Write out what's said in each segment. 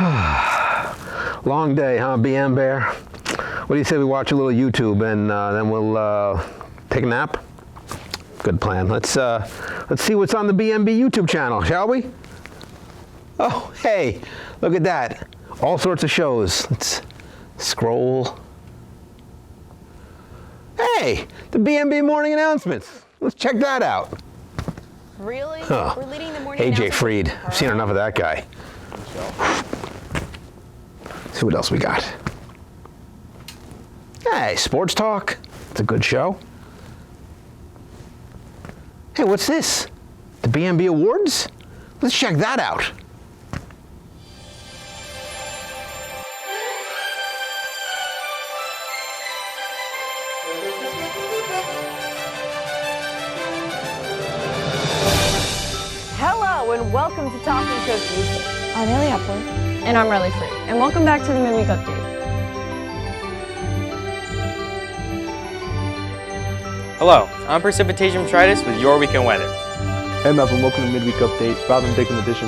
Long day, huh, BM Bear? What do you say we watch a little YouTube and then we'll take a nap? Good plan. Let's see what's on the BMB YouTube channel, shall we? Oh, hey, look at that. All sorts of shows. Let's scroll. Hey, the BMB morning announcements. Let's check that out. Really? Huh. We're leading the morning AJ announcements? Freed. I've seen enough of that guy. Let's see what else we got. Hey, Sports Talk. It's a good show. Hey, what's this? The BMB Awards? Let's check that out. Hello and welcome to Talking Cookies. I'm Ellie Hepler. And I'm Riley Free. And welcome back to the Midweek Update. Hello, I'm Precipitation Metritis with your weekend weather. Hey Melvin, welcome to Midweek Update, Rob and Bacon edition.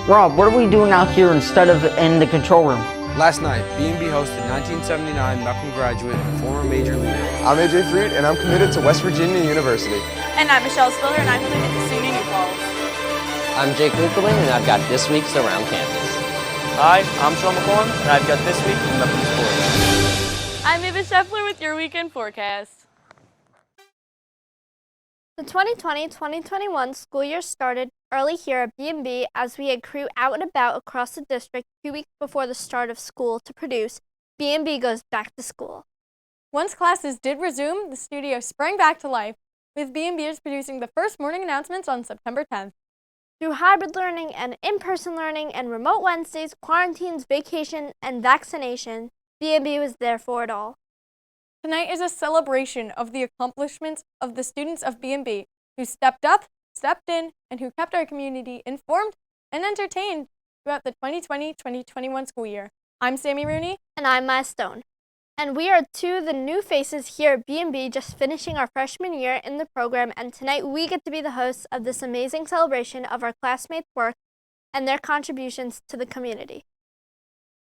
Rob, what are we doing out here instead of in the control room? Last night, BMB hosted 1979 Malcolm graduate and former major leader. I'm AJ Freed, and I'm committed to West Virginia University. And I'm Michelle Spiller, and I'm committed to SUNY New Falls. I'm Jake Lukelman, and I've got this week's Around Campus. Hi, I'm Sean McCollum, and I've got this week in Melbourne Sports. I'm Ava Scheffler with your weekend forecast. The 2020-2021 school year started early here at BMB as we had crew out and about across the district 2 weeks before the start of school to produce BMB Goes Back to School. Once classes did resume, the studio sprang back to life, with BMBers producing the first morning announcements on September 10th. Through hybrid learning and in-person learning and remote Wednesdays, quarantines, vacation, and vaccination, BMB was there for it all. Tonight is a celebration of the accomplishments of the students of BMB who stepped up, stepped in, and who kept our community informed and entertained throughout the 2020-2021 school year. I'm Sammy Rooney. And I'm Maya Stone. And we are two of the new faces here at BMB just finishing our freshman year in the program, and tonight we get to be the hosts of this amazing celebration of our classmates' work and their contributions to the community.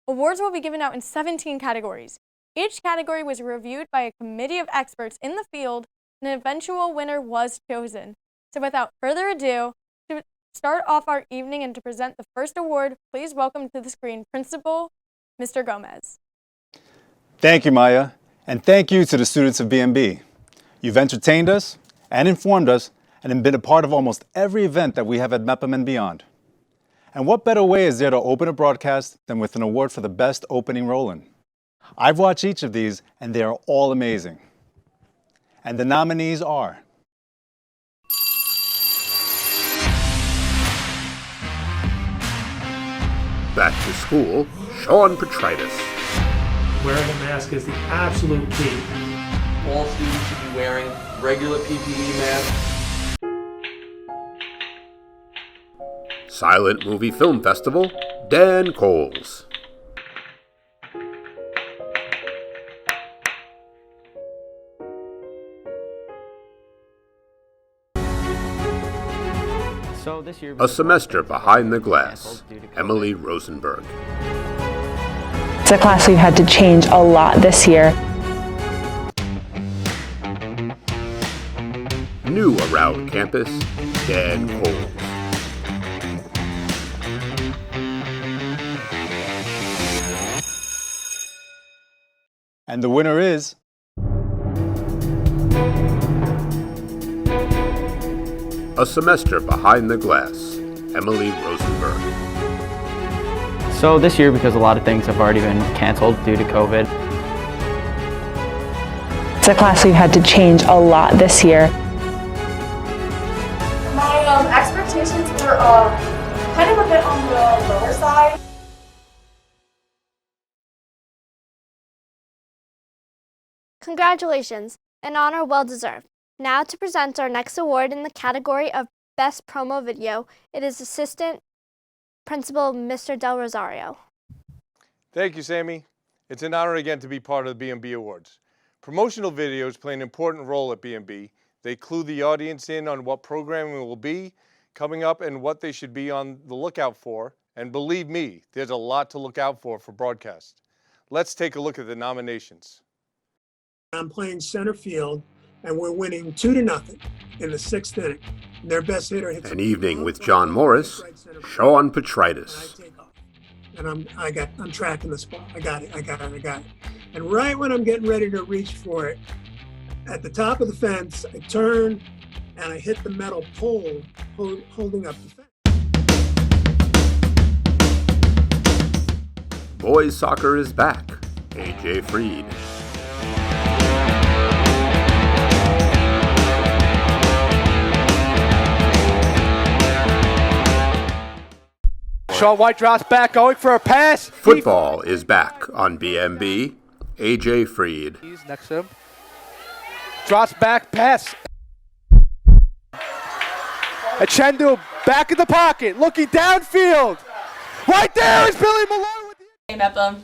Awards will be given out in 17 categories. Each category was reviewed by a committee of experts in the field, and an eventual winner was chosen. So without further ado, to start off our evening and to present the first award, please welcome to the screen Principal Mr. Gomez. Thank you, Maya, and thank you to the students of BMB. You've entertained us and informed us and have been a part of almost every event that we have at MEPM and beyond. And what better way is there to open a broadcast than with an award for the best opening roll-in? I've watched each of these, and they are all amazing. And the nominees are Back to School, Sean Petritis. Wearing a mask is the absolute key. All students should be wearing regular PPE masks. Silent Movie Film Festival, Dan Coles. So this year, A Semester Behind the Glass, Emily Rosenberg. It's a class we've had to change a lot this year. New Around Campus, Dan Coles. And the winner is A Semester Behind the Glass, Emily Rosenberg. So this year, because a lot of things have already been canceled due to COVID. It's a class we've had to change a lot this year. My expectations were kind of a bit on the lower side. Congratulations, an honor well deserved. Now to present our next award in the category of Best Promo Video, it is Assistant Principal Mr. Del Rosario. Thank you, Sammy. It's an honor again to be part of the BMB Awards. Promotional videos play an important role at BMB. They clue the audience in on what programming will be coming up and what they should be on the lookout for, And believe me, there's a lot to look out for broadcast. Let's take a look at the nominations. I'm playing center field, and we're winning 2-0 in the 6th inning. Their best hitter hits An evening with John Morris, Sean Petritis. and I'm tracking the spot. I got it. And right when I'm getting ready to reach for it, at the top of the fence, I turn and I hit the metal pole holding up the fence. Boys soccer is back. AJ Freed. Sean White drops back, going for a pass. Football is back on BMB. AJ Freed. He's next to him. Drops back, pass. Achendu back in the pocket, looking downfield. Right there is Billy Malone with the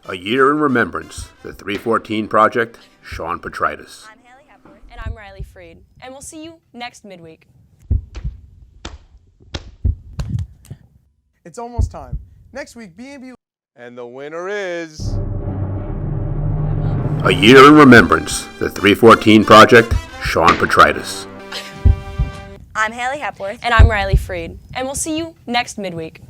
A year in remembrance. The 314 Project. Sean Petritis. I'm Haley Hepworth. And I'm Riley Freed. And we'll see you next midweek. It's almost time. Next week, BMB. And the winner is... A year in remembrance. The 314 Project. Sean Petritis. I'm Haley Hepworth. And I'm Riley Freed. And we'll see you next midweek.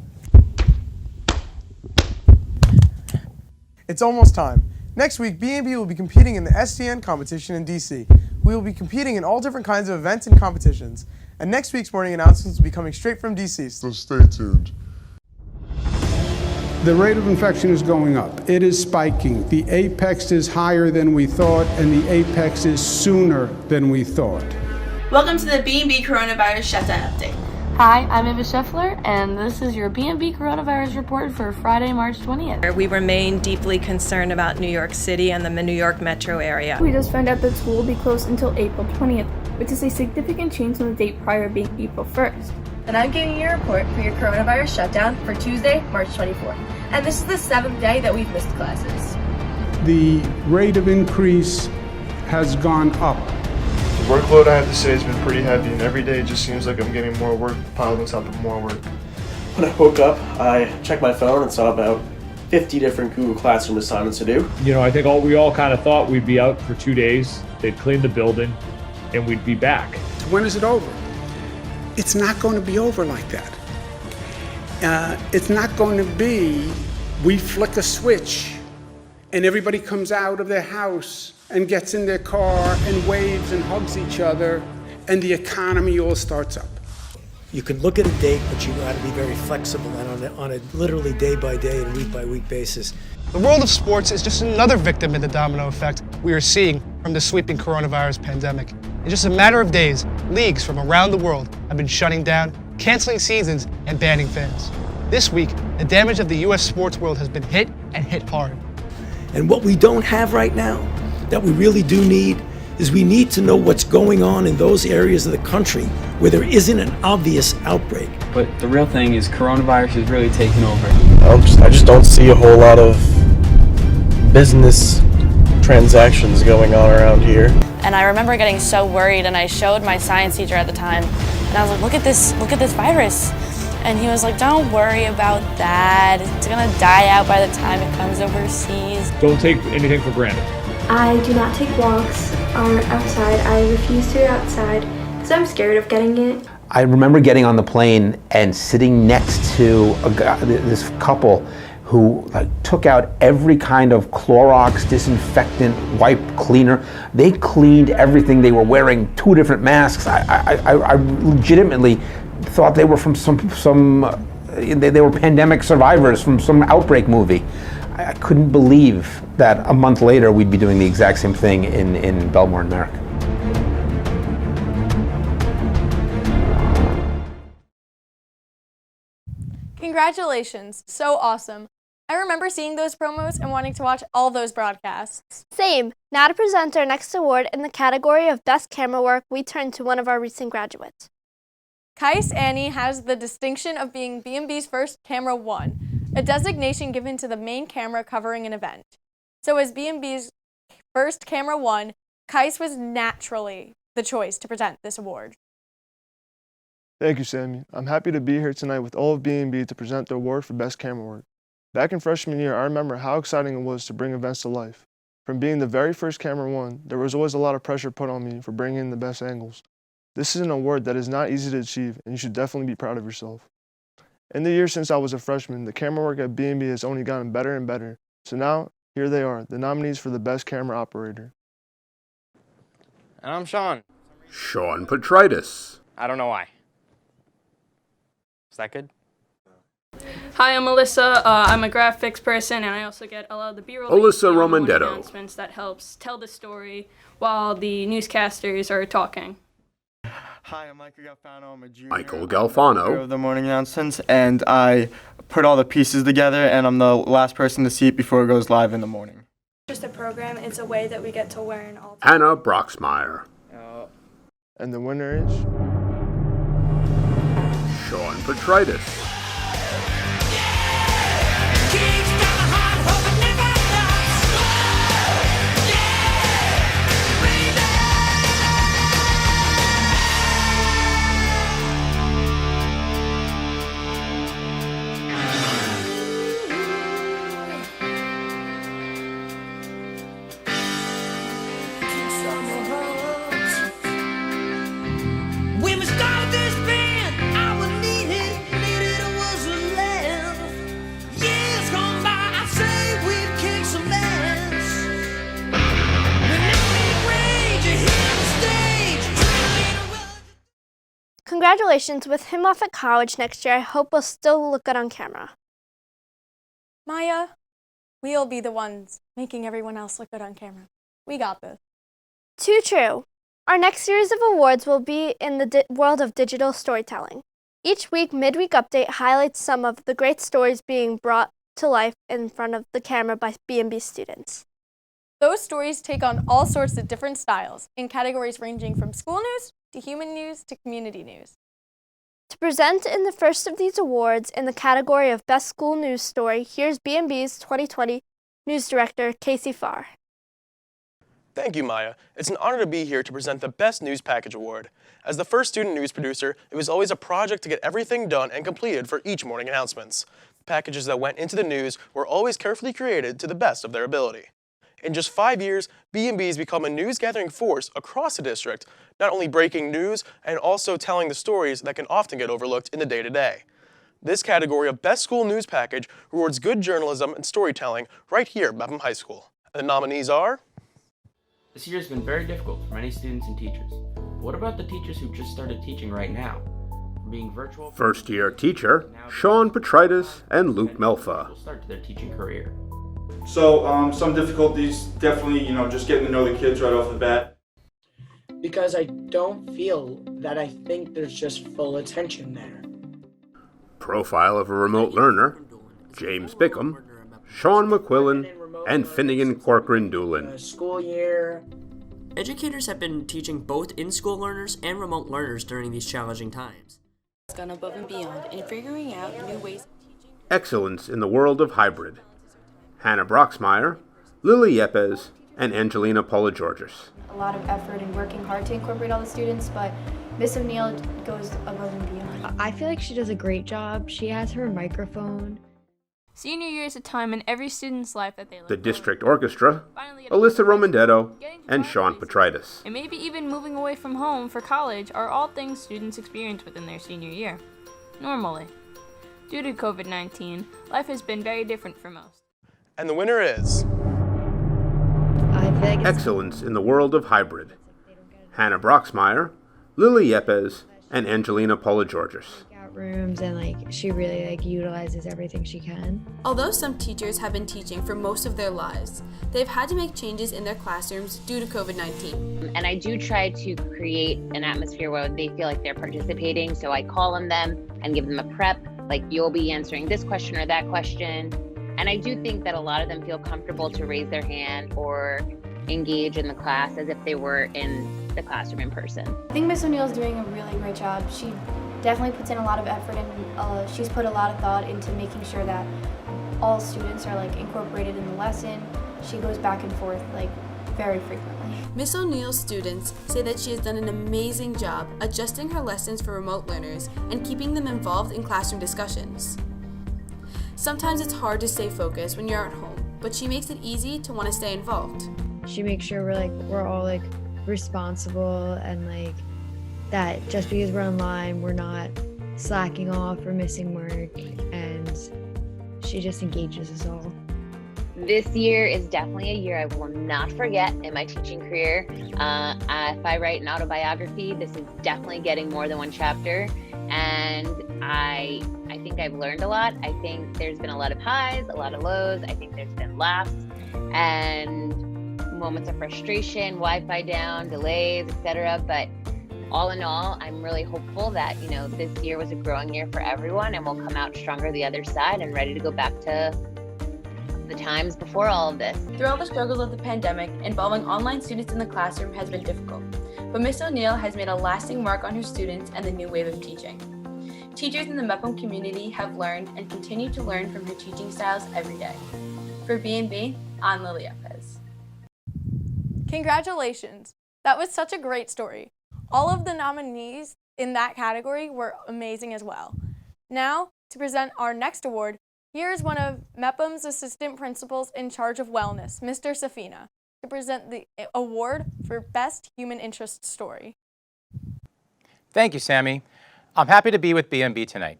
It's almost time. Next week, BMB will be competing in the STN competition in DC. We will be competing in all different kinds of events and competitions. And next week's morning announcements will be coming straight from DC. So stay tuned. The rate of infection is going up. It is spiking. The apex is higher than we thought, and the apex is sooner than we thought. Welcome to the BMB Coronavirus Shutdown Update. Hi, I'm Eva Scheffler, and this is your BMB Coronavirus Report for Friday, March 20th. We remain deeply concerned about New York City and the New York metro area. We just found out that school will be closed until April 20th, which is a significant change from the date prior being April 1st. And I'm giving you a report for your coronavirus shutdown for Tuesday, March 24th. And this is the 7th day that we've missed classes. The rate of increase has gone up. The workload, I have to say, has been pretty heavy, and every day it just seems like I'm getting more work piled on top of more work. When I woke up, I checked my phone and saw about 50 different Google Classroom assignments to do. You know, I think we all kind of thought we'd be out for 2 days, they'd clean the building, and we'd be back. When is it over? It's not going to be over like that. It's not going to be, we flick a switch and everybody comes out of their house and gets in their car and waves and hugs each other and the economy all starts up. You can look at a date, but you got to be very flexible and on a literally day-by-day and week-by-week basis. The world of sports is just another victim in the domino effect we are seeing from the sweeping coronavirus pandemic. In just a matter of days, leagues from around the world have been shutting down, canceling seasons, and banning fans. This week, the damage of the U.S. sports world has been hit and hit hard. And what we don't have right now, that we really do need, is we need to know what's going on in those areas of the country where there isn't an obvious outbreak. But the real thing is coronavirus is really taking over. I just don't see a whole lot of business transactions going on around here. And I remember getting so worried, and I showed my science teacher at the time, and I was like, look at this virus. And he was like, don't worry about that. It's gonna die out by the time it comes overseas. Don't take anything for granted. I do not take walks outside. I refuse to go outside because I'm scared of getting it. I remember getting on the plane and sitting next to this couple who took out every kind of Clorox, disinfectant, wipe, cleaner. They cleaned everything. They were wearing 2 different masks. I legitimately thought they were from they were pandemic survivors from some outbreak movie. I couldn't believe that a month later we'd be doing the exact same thing in Bellmore-Merrick. Congratulations, so awesome. I remember seeing those promos and wanting to watch all those broadcasts. Same. Now to present our next award in the category of Best Camera Work, we turn to one of our recent graduates. Kais Annie has the distinction of being BMB's first Camera 1, a designation given to the main camera covering an event. So as BMB's first Camera 1, Kais was naturally the choice to present this award. Thank you, Sammy. I'm happy to be here tonight with all of BMB to present the award for Best Camera Work. Back in freshman year, I remember how exciting it was to bring events to life. From being the very first camera one, there was always a lot of pressure put on me for bringing in the best angles. This is an award that is not easy to achieve, and you should definitely be proud of yourself. In the years since I was a freshman, the camera work at BMB has only gotten better and better. So now, here they are, the nominees for the Best Camera Operator. And I'm Sean. Sean Petritis. I don't know why. Is that good? Hi, I'm Alyssa. I'm a graphics person, and I also get a lot of the B-roll Alyssa Romandetto. announcements that helps tell the story while the newscasters are talking. Hi, I'm Michael Galfano. I'm a junior. Michael Galfano. Of the morning announcements, and I put all the pieces together, and I'm the last person to see it before it goes live in the morning. Just a program. It's a way that we get to learn all. Hannah Broxmeyer. And the winner is Sean Petritis. Congratulations, with him off at college next year, I hope we'll still look good on camera. Maya, we'll be the ones making everyone else look good on camera. We got this. Too true. Our next series of awards will be in the world of digital storytelling. Each week, Midweek Update highlights some of the great stories being brought to life in front of the camera by BMB students. Those stories take on all sorts of different styles in categories ranging from school news to human news to community news. To present in the first of these awards in the category of Best School News Story, here's BMB's 2020 News Director, Casey Farr. Thank you, Maya. It's an honor to be here to present the Best News Package Award. As the first student news producer, it was always a project to get everything done and completed for each morning announcements. Packages that went into the news were always carefully created to the best of their ability. In just 5 years, BMB has become a news-gathering force across the district, not only breaking news and also telling the stories that can often get overlooked in the day-to-day. This category of Best School News Package rewards good journalism and storytelling right here at Bethlehem High School. And the nominees are... This year has been very difficult for many students and teachers. But what about the teachers who just started teaching right now? From being virtual... First-year teacher, Sean Petritis and Luke Melfa. ...will start to their teaching career. So some difficulties, definitely, just getting to know the kids right off the bat. Because I don't feel that I think there's just full attention there. Profile of a remote learner, James Bickham, Sean McQuillan, and Finnegan Corcoran Doolin. School year. Educators have been teaching both in-school learners and remote learners during these challenging times. It's gone above and beyond in figuring out new ways of teaching. Excellence in the world of hybrid. Hannah Broxmeyer, Lily Yepes, and Angelina Paula-Georges. A lot of effort and working hard to incorporate all the students, but Miss O'Neill goes above and beyond. I feel like she does a great job. She has her microphone. Senior year is a time in every student's life that they look The district orchestra, Alyssa Romandetto, and Sean Petritis. and maybe even moving away from home for college are all things students experience within their senior year. Normally. Due to COVID-19, life has been very different for most. And the winner is... Excellence in the world of hybrid. Hannah Broxmeyer, Lily Yepes, and Angelina Paula-Georges. Rooms and she really utilizes everything she can. Although some teachers have been teaching for most of their lives, they've had to make changes in their classrooms due to COVID-19. And I do try to create an atmosphere where they feel like they're participating. So I call on them and give them a prep, like you'll be answering this question or that question. And I do think that a lot of them feel comfortable to raise their hand or engage in the class as if they were in the classroom in person. I think Miss O'Neill is doing a really great job. She definitely puts in a lot of effort, and she's put a lot of thought into making sure that all students are incorporated in the lesson. She goes back and forth very frequently. Miss O'Neill's students say that she has done an amazing job adjusting her lessons for remote learners and keeping them involved in classroom discussions. Sometimes it's hard to stay focused when you're at home, but she makes it easy to want to stay involved. She makes sure we're all responsible and that just because we're online, we're not slacking off or missing work, and she just engages us all. This year is definitely a year I will not forget in my teaching career. If I write an autobiography, this is definitely getting more than one chapter, and I think I've learned a lot. I think there's been a lot of highs, a lot of lows. I think there's been laughs and moments of frustration, Wi-Fi down, delays, etc. But all in all, I'm really hopeful that, this year was a growing year for everyone, and we'll come out stronger the other side and ready to go back to the times before all of this. Through all the struggles of the pandemic, involving online students in the classroom has been difficult, but Miss O'Neill has made a lasting mark on her students and the new wave of teaching. Teachers in the MEPM community have learned and continue to learn from her teaching styles every day. For BMB, I'm Lily Epez. Congratulations! That was such a great story. All of the nominees in that category were amazing as well. Now, to present our next award, here is one of MEPM's assistant principals in charge of wellness, Mr. Safina, to present the award for Best Human Interest Story. Thank you, Sammy. I'm happy to be with BMB tonight.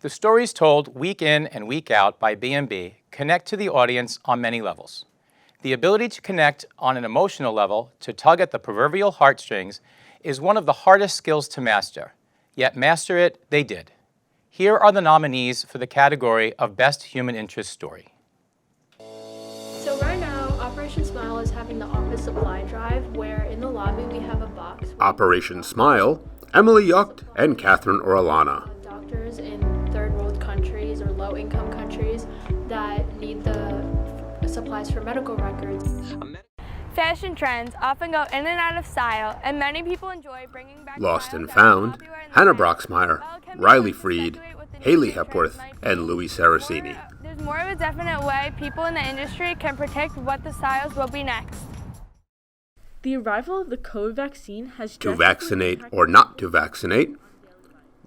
The stories told week in and week out by BMB connect to the audience on many levels. The ability to connect on an emotional level, to tug at the proverbial heartstrings, is one of the hardest skills to master. Yet master it, they did. Here are the nominees for the category of Best Human Interest Story. So right now, Operation Smile is having the office supply drive, where in the lobby we have a box. Operation Smile, Emily Yucht and Catherine Orellana. Doctors in third world countries or low income countries that need the supplies for medical records. Fashion trends often go in and out of style, and many people enjoy bringing back Lost and Found, Hannah Broxmeyer, Riley Freed, Haley Hepworth, and Louis Saraceni. There's more of a definite way people in the industry can predict what the styles will be next. The arrival of the COVID vaccine has To vaccinate or not to vaccinate,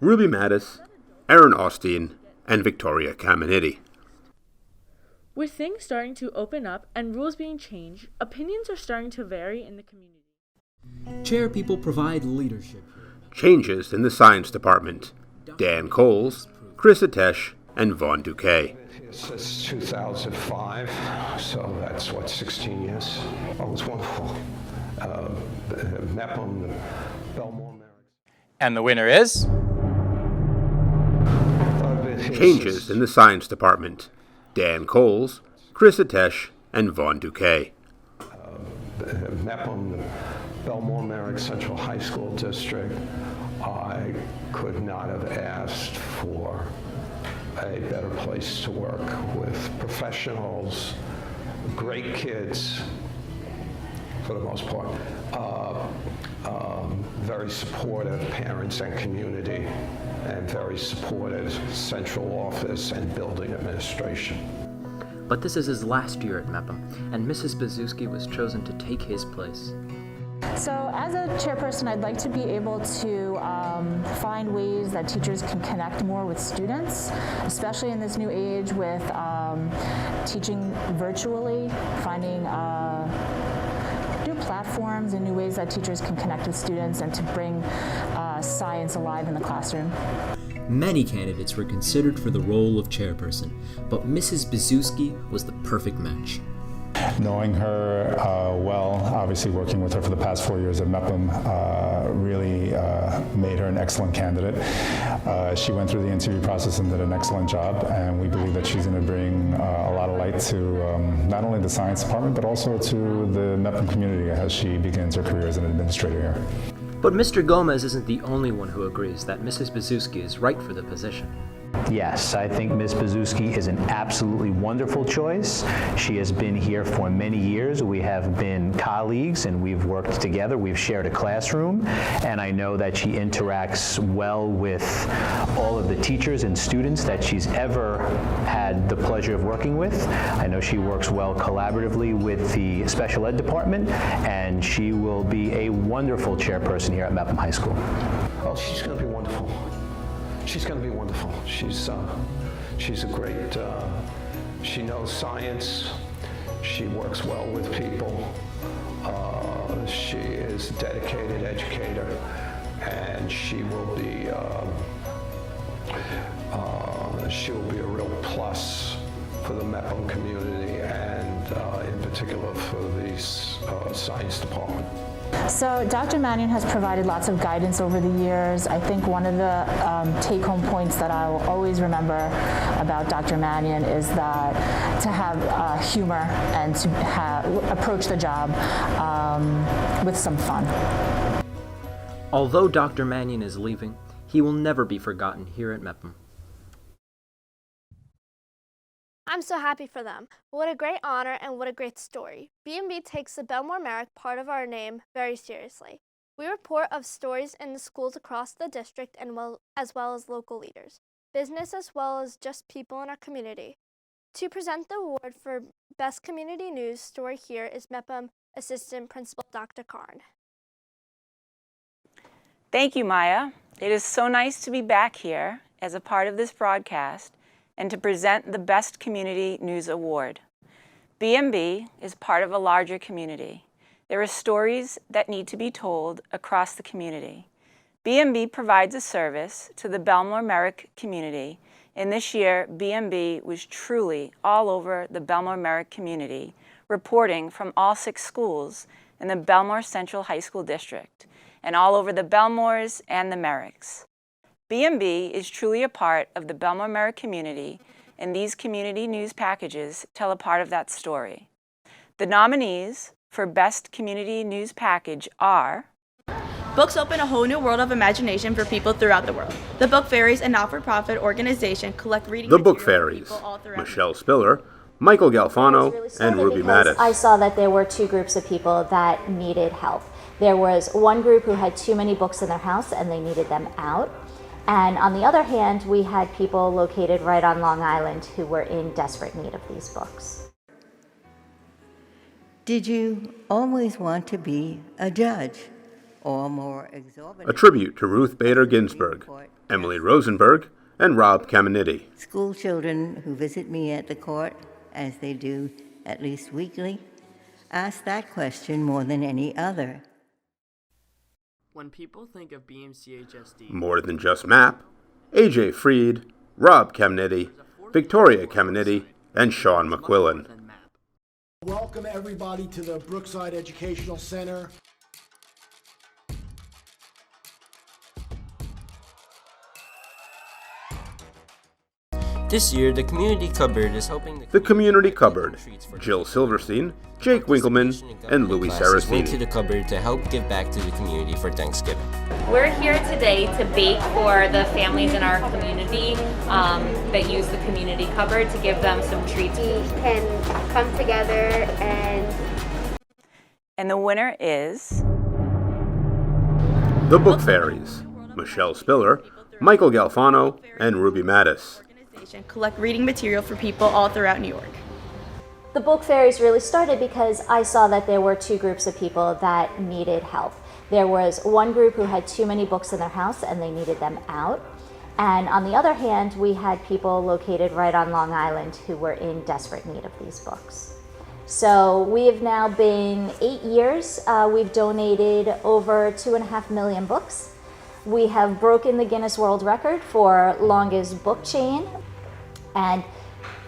Ruby Mattis, Erin Austin, and Victoria Caminiti. With things starting to open up and rules being changed, opinions are starting to vary in the community. Chair people provide leadership. Changes in the science department, Dan Coles, Chris Atesh, and Vaughn Duque. Since 2005, so that's 16 years. Oh, it's wonderful. MEPM, Bellmore-Merrick. And the winner is? Changes in the science department, Dan Coles, Chris Atesh, and Vaughn Duque. MEPM, Bellmore-Merrick Central High School District. I could not have asked for a better place to work with professionals, great kids, for the most part, very supportive parents and community, and very supportive central office and building administration. But this is his last year at MEPM, and Mrs. Bazuski was chosen to take his place. So as a chairperson, I'd like to be able to find ways that teachers can connect more with students, especially in this new age with teaching virtually, finding new platforms and new ways that teachers can connect with students and to bring science alive in the classroom. Many candidates were considered for the role of chairperson, but Mrs. Bazuski was the perfect match. Knowing her well, obviously working with her for the past 4 years at MEPM really made her an excellent candidate. She went through the interview process and did an excellent job, and we believe that she's going to bring a lot of light to not only the science department, but also to the MEPM community as she begins her career as an administrator here. But Mr. Gomez isn't the only one who agrees that Mrs. Bazuski is right for the position. Yes, I think Ms. Bazuski is an absolutely wonderful choice. She has been here for many years. We have been colleagues and we've worked together. We've shared a classroom, and I know that she interacts well with all of the teachers and students that she's ever had the pleasure of working with. I know she works well collaboratively with the special ed department, and she will be a wonderful chairperson here at Mepham High School. Oh, she's going to be wonderful. She's going to be wonderful. She's a great, she knows science. She works well with people. She is a dedicated educator, and she will be a real plus for the Mepham community and in particular for the science department. So Dr. Mannion has provided lots of guidance over the years. I think one of the take-home points that I will always remember about Dr. Mannion is that to have humor and to approach the job with some fun. Although Dr. Mannion is leaving, he will never be forgotten here at Mepham. I'm so happy for them. What a great honor and what a great story. BMB takes the Bellmore-Merrick part of our name very seriously. We report of stories in the schools across the district and as well as local leaders, business as well as just people in our community. To present the award for Best Community News story here is Mepham Assistant Principal Dr. Karn. Thank you, Maya. It is so nice to be back here as a part of this broadcast and to present the Best Community News Award. BMB is part of a larger community. There are stories that need to be told across the community. BMB provides a service to the Bellmore-Merrick community, and this year BMB was truly all over the Bellmore-Merrick community, reporting from all 6 schools in the Bellmore Central High School District, and all over the Bellmores and the Merricks. BMB is truly a part of the Bellmore-Merrick community, and these community news packages tell a part of that story. The nominees for Best Community News Package are Books open a whole new world of imagination for people throughout the world. The Book Fairies, a not-for-profit organization, collect reading The Book material for Fairies, people all throughout Michelle Spiller, Michael Galfano, and Ruby Mattis. I saw that there were 2 groups of people that needed help. There was one group who had too many books in their house and they needed them out. And on the other hand, we had people located right on Long Island who were in desperate need of these books. Did you always want to be a judge? Or more exorbitant? A tribute to Ruth Bader Ginsburg, Emily Rosenberg, and Rob Caminiti. School children who visit me at the court, as they do at least weekly, ask that question more than any other. When people think of BMCHSD, More Than Just Map, AJ Freed, Rob Caminiti, Victoria Caminiti, and Sean McQuillan. Welcome everybody to the Brookside Educational Center. this year the Community Cupboard is hoping The Community Cupboard, Jill Silverstein, Jake Winkleman, and Louis classes went to Saraceni. the cupboard to help give back to the community for Thanksgiving. We're here today to bake for the families in our community that use the community cupboard to give them some treats. We can come together And the winner is The Book Fairies, Michelle Spiller, Michael Galfano, and Ruby Mattis. collect reading material for people all throughout New York. The Book Fairies really started because I saw that there were 2 groups of people that needed help. There was one group who had too many books in their house and they needed them out. And on the other hand, we had people located right on Long Island who were in desperate need of these books. So we have now been 8 years. We've donated over 2.5 million books. We have broken the Guinness World Record for longest book chain. And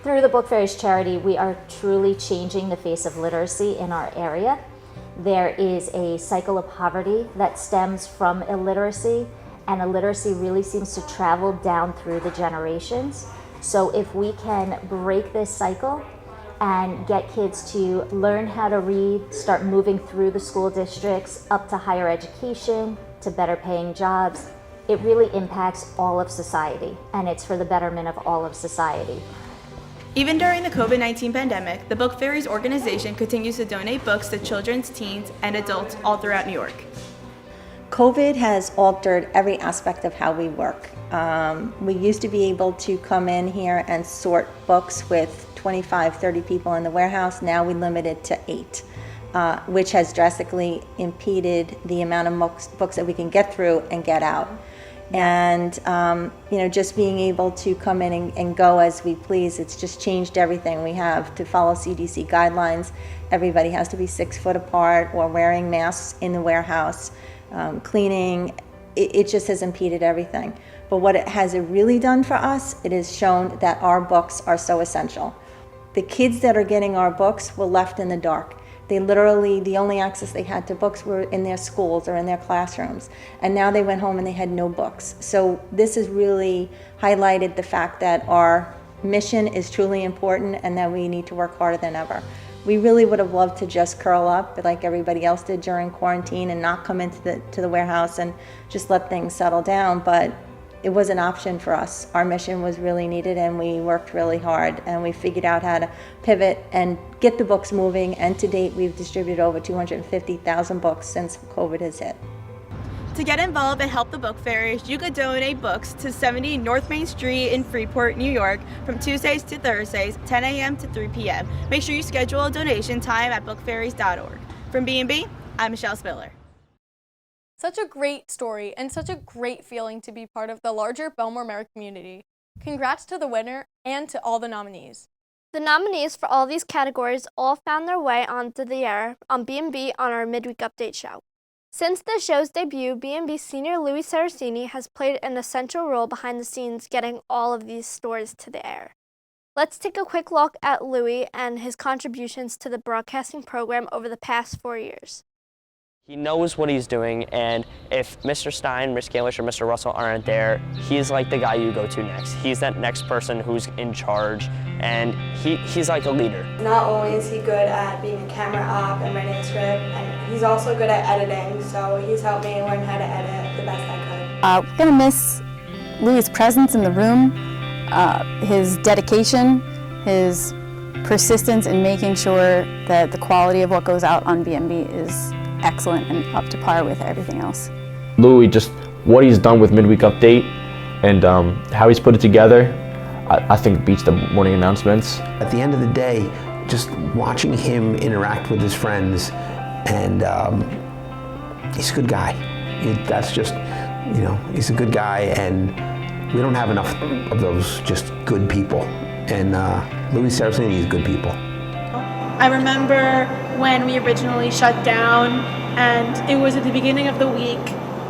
through the Book Fairies charity, we are truly changing the face of literacy in our area. There is a cycle of poverty that stems from illiteracy, and illiteracy really seems to travel down through the generations. So if we can break this cycle and get kids to learn how to read, start moving through the school districts up to higher education, to better paying jobs, it really impacts all of society, and it's for the betterment of all of society. Even during the COVID-19 pandemic, the Book Fairies organization continues to donate books to children, teens, and adults all throughout New York. COVID has altered every aspect of how we work. We used to be able to come in here and sort books with 25, 30 people in the warehouse. Now we limit it to 8, which has drastically impeded the amount of books that we can get through and get out. And just being able to come in and go as we please, it's just changed everything. We have to follow CDC guidelines. Everybody has to be 6 foot apart or wearing masks in the warehouse. Cleaning, it just has impeded everything. But what it has really done for us, it has shown that our books are so essential. The kids that are getting our books were left in the dark. They literally, the only access they had to books were in their schools or in their classrooms. And now they went home and they had no books. So this has really highlighted the fact that our mission is truly important and that we need to work harder than ever. We really would have loved to just curl up like everybody else did during quarantine and not come into the warehouse and just let things settle down, but it was an option for us. Our mission was really needed and we worked really hard and we figured out how to pivot and get the books moving, and to date we've distributed over 250,000 books since COVID has hit. To get involved and help the Book Fairies, you could donate books to 70 North Main Street in Freeport, New York, from Tuesdays to Thursdays, 10 a.m. to 3 p.m. Make sure you schedule a donation time at bookfairies.org. From BMB, I'm Michelle Spiller. Such a great story and such a great feeling to be part of the larger Bellmore-Merrick community. Congrats to the winner and to all the nominees. The nominees for all these categories all found their way onto the air on BMB on our midweek update show. Since the show's debut, BMB senior Louis Saracini has played an essential role behind the scenes getting all of these stories to the air. Let's take a quick look at Louis and his contributions to the broadcasting program over the past 4 years. He knows what he's doing, and if Mr. Stein, Ms. Galish, or Mr. Russell aren't there, he's like the guy you go to next. He's that next person who's in charge, and he's like a leader. Not only is he good at being a camera op and writing a script, and he's also good at editing, so he's helped me learn how to edit the best I could. We're going to miss Louis' presence in the room, his dedication, his persistence in making sure that the quality of what goes out on BMB is excellent and up to par with everything else. Louis, just what he's done with Midweek Update and how he's put it together, I think beats the morning announcements. At the end of the day, just watching him interact with his friends, and he's a good guy. That's just, he's a good guy, and we don't have enough of those just good people. And Louis Saracini is good people. I remember when we originally shut down, and it was at the beginning of the week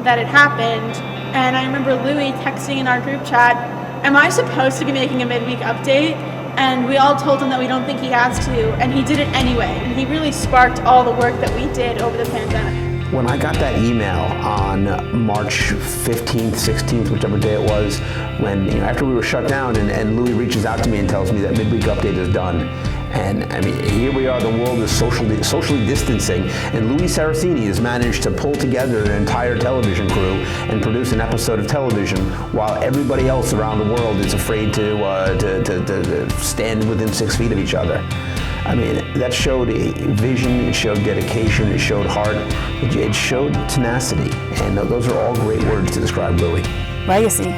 that it happened, and I remember Louis texting in our group chat, "Am I supposed to be making a midweek update?" And we all told him that we don't think he has to, and he did it anyway, and he really sparked all the work that we did over the pandemic. When I got that email on March 15th, 16th, whichever day it was, when after we were shut down, and Louis reaches out to me and tells me that Midweek Update is done. And I mean, here we are, the world is socially distancing, and Louis Saracini has managed to pull together an entire television crew and produce an episode of television while everybody else around the world is afraid to stand within 6 feet of each other. I mean, that showed vision, it showed dedication, it showed heart, it showed tenacity, and those are all great words to describe Louis. Legacy.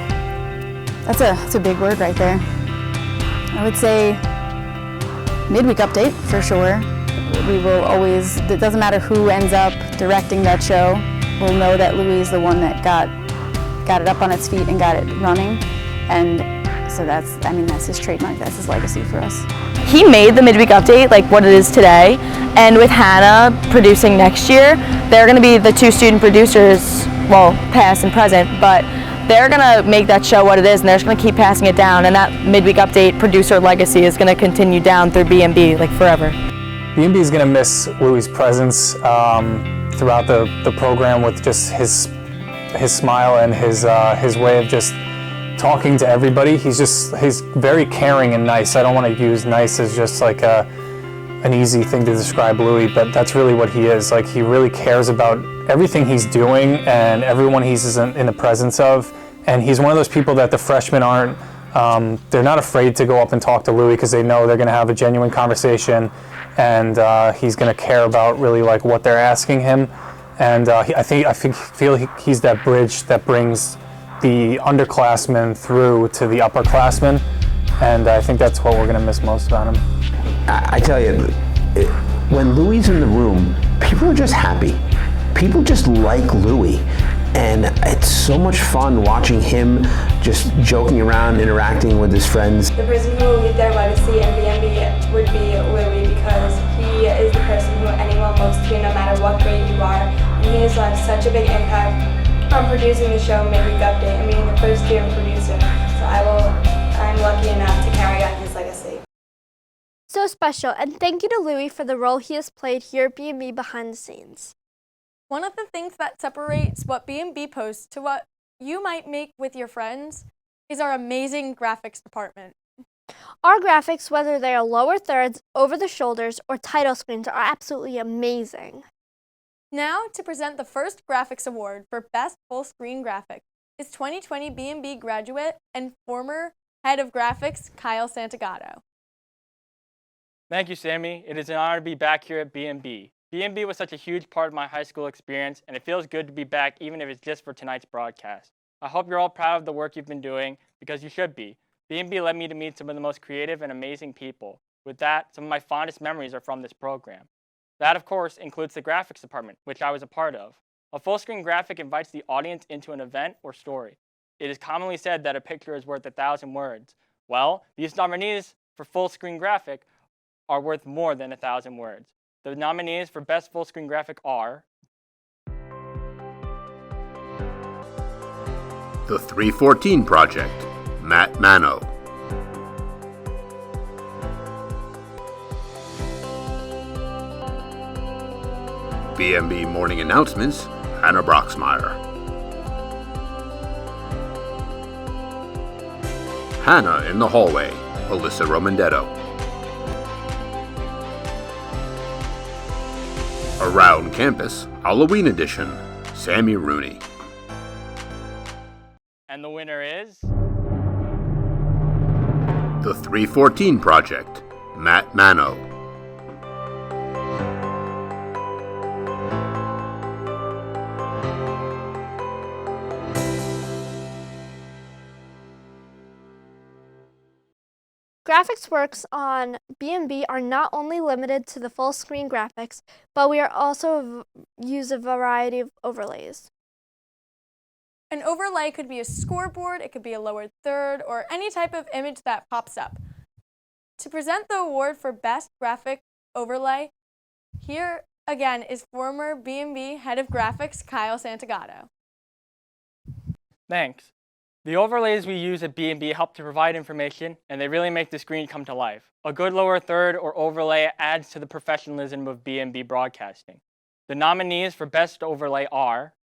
That's a big word right there. I would say midweek update, for sure. We will always, it doesn't matter who ends up directing that show, we'll know that Louis is the one that got it up on its feet and got it running. And so that's his trademark, that's his legacy for us. He made the midweek update like what it is today, and with Hannah producing next year, they're going to be the 2 student producers, well, past and present, but they're going to make that show what it is, and they're just going to keep passing it down, and that midweek update producer legacy is going to continue down through BMB like forever. BMB is going to miss Louis' presence throughout the program, with just his smile and his way of just talking to everybody. He's very caring and nice. I don't want to use nice as just like a an easy thing to describe Louis, but that's really what he is. Like, he really cares about everything he's doing and everyone he's in the presence of. And he's one of those people that the freshmen aren't, they're not afraid to go up and talk to Louis because they know they're going to have a genuine conversation, and he's going to care about really like what they're asking him. And I feel he's that bridge that brings the underclassmen through to the upperclassmen, and I think that's what we're going to miss most about him. I tell you, when Louis in the room, people are just happy. People just like Louis. And it's so much fun watching him just joking around, interacting with his friends. The person who will leave their legacy in BMB would be Louis, because he is the person who anyone looks to no matter what grade you are. And he has left such a big impact on producing the show Midweek Update and being the first year producer. So I'm lucky enough to carry on his legacy. So special, and thank you to Louis for the role he has played here at BMB behind the scenes. One of the things that separates what BMB posts to what you might make with your friends is our amazing graphics department. Our graphics, whether they are lower thirds, over the shoulders, or title screens, are absolutely amazing. Now, to present the first graphics award for Best Full Screen Graphic is 2020 BMB graduate and former head of graphics, Kyle Santagato. Thank you, Sammy. It is an honor to be back here at BMB. BMB was such a huge part of my high school experience, and it feels good to be back even if it's just for tonight's broadcast. I hope you're all proud of the work you've been doing, because you should be. BMB led me to meet some of the most creative and amazing people. With that, some of my fondest memories are from this program. That, of course, includes the graphics department, which I was a part of. A full-screen graphic invites the audience into an event or story. It is commonly said that a picture is worth 1,000 words. Well, these nominees for full-screen graphic are worth more than 1,000 words. The nominees for Best Full Screen Graphic are The 314 Project, Matt Mano. BMB Morning Announcements, Hannah Broxmeyer. Hannah in the Hallway, Alyssa Romandetto. Around Campus, Halloween Edition, Sammy Rooney. And the winner is The 314 Project, Matt Mano. Graphics works on BMB are not only limited to the full screen graphics, but we are also use a variety of overlays. An overlay could be a scoreboard, it could be a lower third, or any type of image that pops up. To present the award for Best Graphic Overlay, here again is former BMB Head of Graphics, Kyle Santagato. Thanks. The overlays we use at BMB help to provide information, and they really make the screen come to life. A good lower third or overlay adds to the professionalism of BMB broadcasting. The nominees for Best Overlay are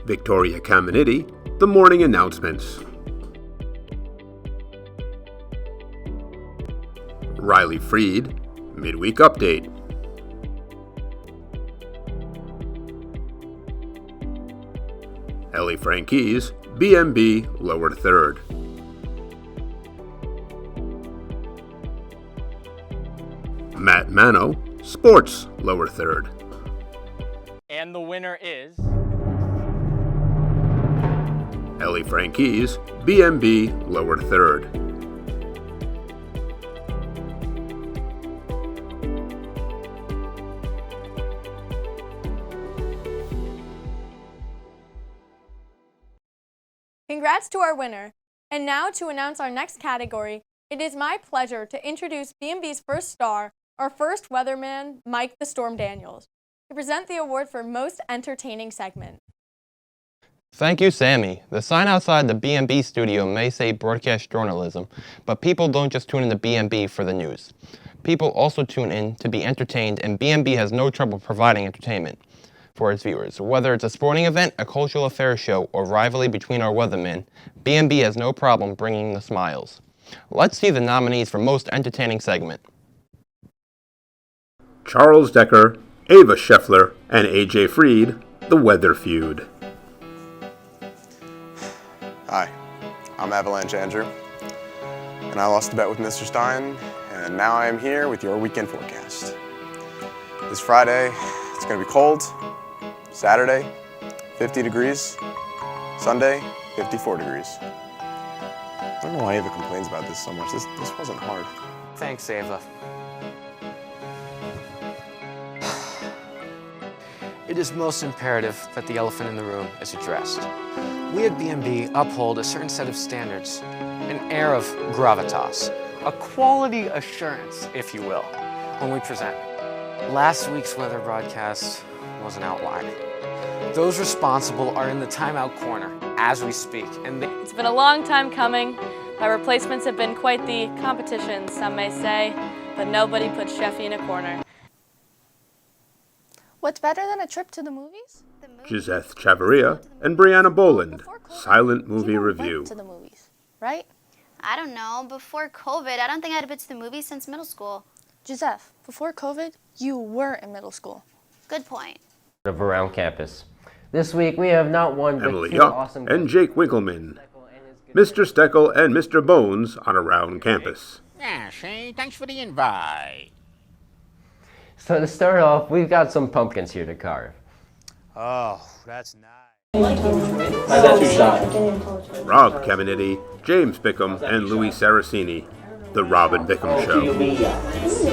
Victoria Caminiti, The Morning Announcements. Riley Freed, Midweek Update. Ellie Franquise, BMB Lower Third. Matt Mano, Sports Lower Third. And the winner is Ellie Franquise, BMB Lower Third. Congrats to our winner. And now to announce our next category, it is my pleasure to introduce BMB's first star, our first weatherman, Mike the Storm Daniels, to present the award for Most Entertaining Segment. Thank you, Sammy. The sign outside the BMB studio may say broadcast journalism, but people don't just tune into BMB for the news. People also tune in to be entertained, and BMB has no trouble providing entertainment for its viewers. Whether it's a sporting event, a cultural affairs show, or rivalry between our weathermen, BMB has no problem bringing the smiles. Let's see the nominees for Most Entertaining Segment. Charles Decker, Ava Scheffler, and A.J. Freed, The Weather Feud. Hi, I'm Avalanche Andrew, and I lost a bet with Mr. Stein, and now I am here with your weekend forecast. This Friday, it's going to be cold. Saturday, 50 degrees. Sunday, 54 degrees. I don't know why Ava complains about this so much. This wasn't hard. Thanks, Ava. It is most imperative that the elephant in the room is addressed. We at BMB uphold a certain set of standards, an air of gravitas, a quality assurance, if you will, when we present. Last week's weather broadcast was an outlier. Those responsible are in the timeout corner as we speak, and It's been a long time coming. My replacements have been quite the competition, some may say, but nobody put Sheffy in a corner. What's better than a trip to the movies? Giseth Chavarria and Brianna Boland, Silent Movie Review. To the movies, right? I don't know. Before COVID, I don't think I'd been to the movies since middle school. Giseth, before COVID, you were in middle school. Good point. Of around campus. This week we have not one but Emily two Yuck awesome and Jake Winkleman. Mr. Steckel and Mr. Bones on Around Campus. Yeah, Shay, thanks for the invite. So to start off, we've got some pumpkins here to carve. Oh, that's nice. I got two shots. Rob Caminetti, James Bickham, and Louis Saraceni. The Robin Bickham Show.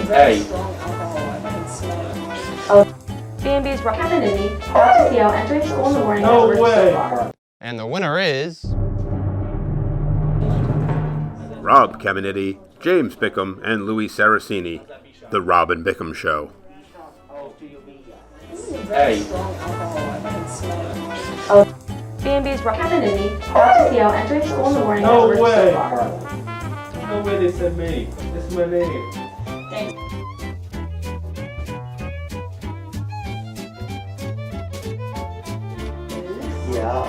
Hey. BMB's Rob Caminetti, proud to see how entering school in the morning has worked so far. And the winner is... Rob Caminetti, James Bickham, and Louis Saraceni. The Robin Bickham Show. Hey. BMB's Rob Caminetti, proud to see how entering school in the morning has worked so far. No way they said me. This is my name. Thanks. Yeah.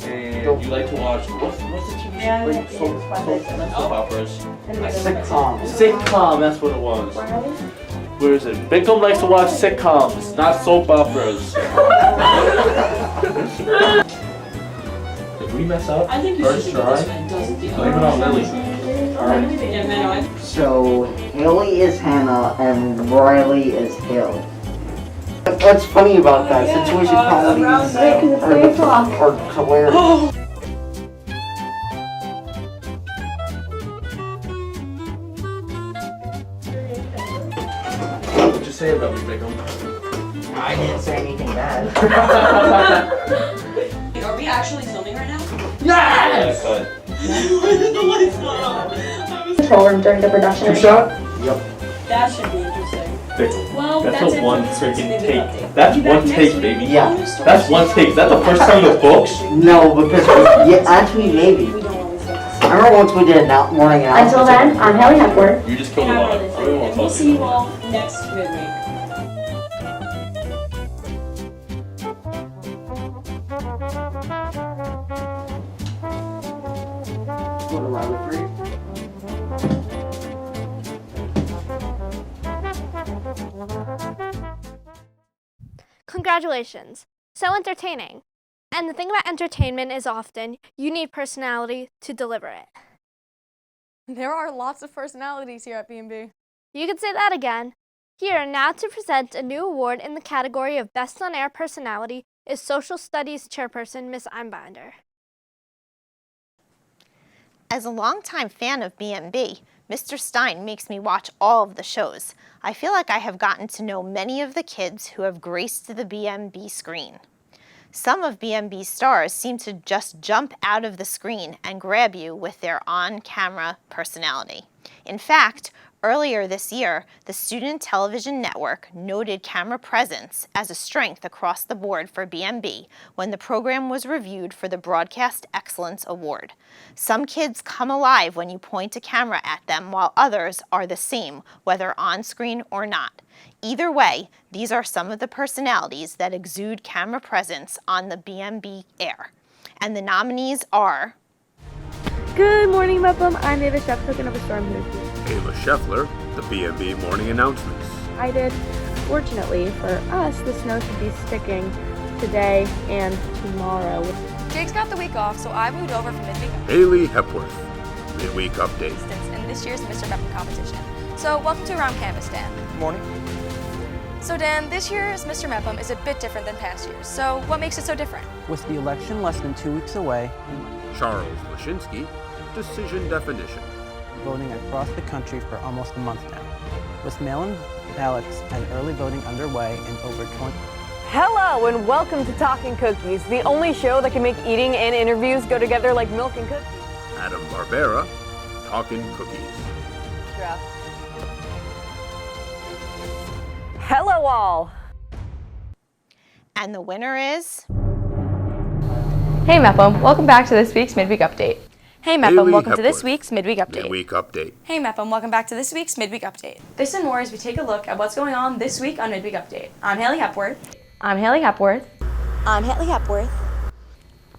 And you like to watch, what's the TV show? Soap operas. Sitcom. Sitcom, that's what it was. Where is it? Bickham likes to watch sitcoms, not soap operas. Did we mess up? I think you First should try? Blame it on Lily. Alright. So Haley is Hannah and Riley is Haley. What's funny about that? Situation comedies are hilarious. What'd you say about me, Bickham? I didn't say anything bad. Are we actually filming right now? Yes! Control room during the production. Two shot? Yep. That should be interesting. Well, that's that's a it one for this freaking week's take. update. That's Be back one next take, week. baby. Yeah. That's one take. Is that the first time the books? No, because yeah, actually maybe. I remember once we did a morning analysis. Until then, I'm Haley Hepworth. You just killed the vibe. I really want to We'll talk to see you. you all next midweek. Congratulations. So entertaining. And the thing about entertainment is often you need personality to deliver it. There are lots of personalities here at BMB. You could say that again. Here now to present a new award in the category of Best on Air Personality is Social Studies Chairperson Miss Einbinder. As a longtime fan of BMB, Mr. Stein makes me watch all of the shows. I feel like I have gotten to know many of the kids who have graced the BMB screen. Some of BMB's stars seem to just jump out of the screen and grab you with their on-camera personality. In fact, earlier this year, the Student Television Network noted camera presence as a strength across the board for BMB when the program was reviewed for the Broadcast Excellence Award. Some kids come alive when you point a camera at them, while others are the same, whether on screen or not. Either way, these are some of the personalities that exude camera presence on the BMB air. And the nominees are Good morning, Mepham. I'm Ava Sheffler of a Storm News. Ayla Scheffler, the BMB morning announcements. I did. Fortunately for us, the snow should be sticking today and tomorrow. Jake's got the week off, so I moved over from midweek Haley Hepworth, midweek update. in this year's Mr. Mepham competition. So welcome to Around Campus, Dan. Good morning. So Dan, this year's Mr. Mepham is a bit different than past years. So what makes it so different? With the election less than 2 weeks away, Charles Lashinsky, decision definition. voting across the country for almost a month now. With mail-in ballots and early voting underway in over 20... Hello and welcome to Talking Cookies, the only show that can make eating and interviews go together like milk and cookies. Adam Barbera, talking cookies. Hello all. And the winner is... Hey Mepham, welcome back to this week's Midweek Update. Hey Mepham, Haley welcome to this Hepworth, week's Midweek Update. Midweek update. Hey Mepham, welcome back to this week's Midweek Update. This and more as we take a look at what's going on this week on Midweek Update. I'm Haley Hepworth. I'm Haley Hepworth. I'm Haley Hepworth.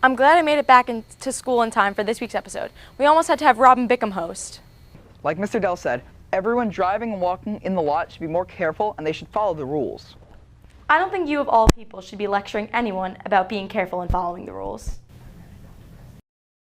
I'm glad I made it back into school in time for this week's episode. We almost had to have Robin Bickham host. Like Mr. Dell said, everyone driving and walking in the lot should be more careful and they should follow the rules. I don't think you of all people should be lecturing anyone about being careful and following the rules.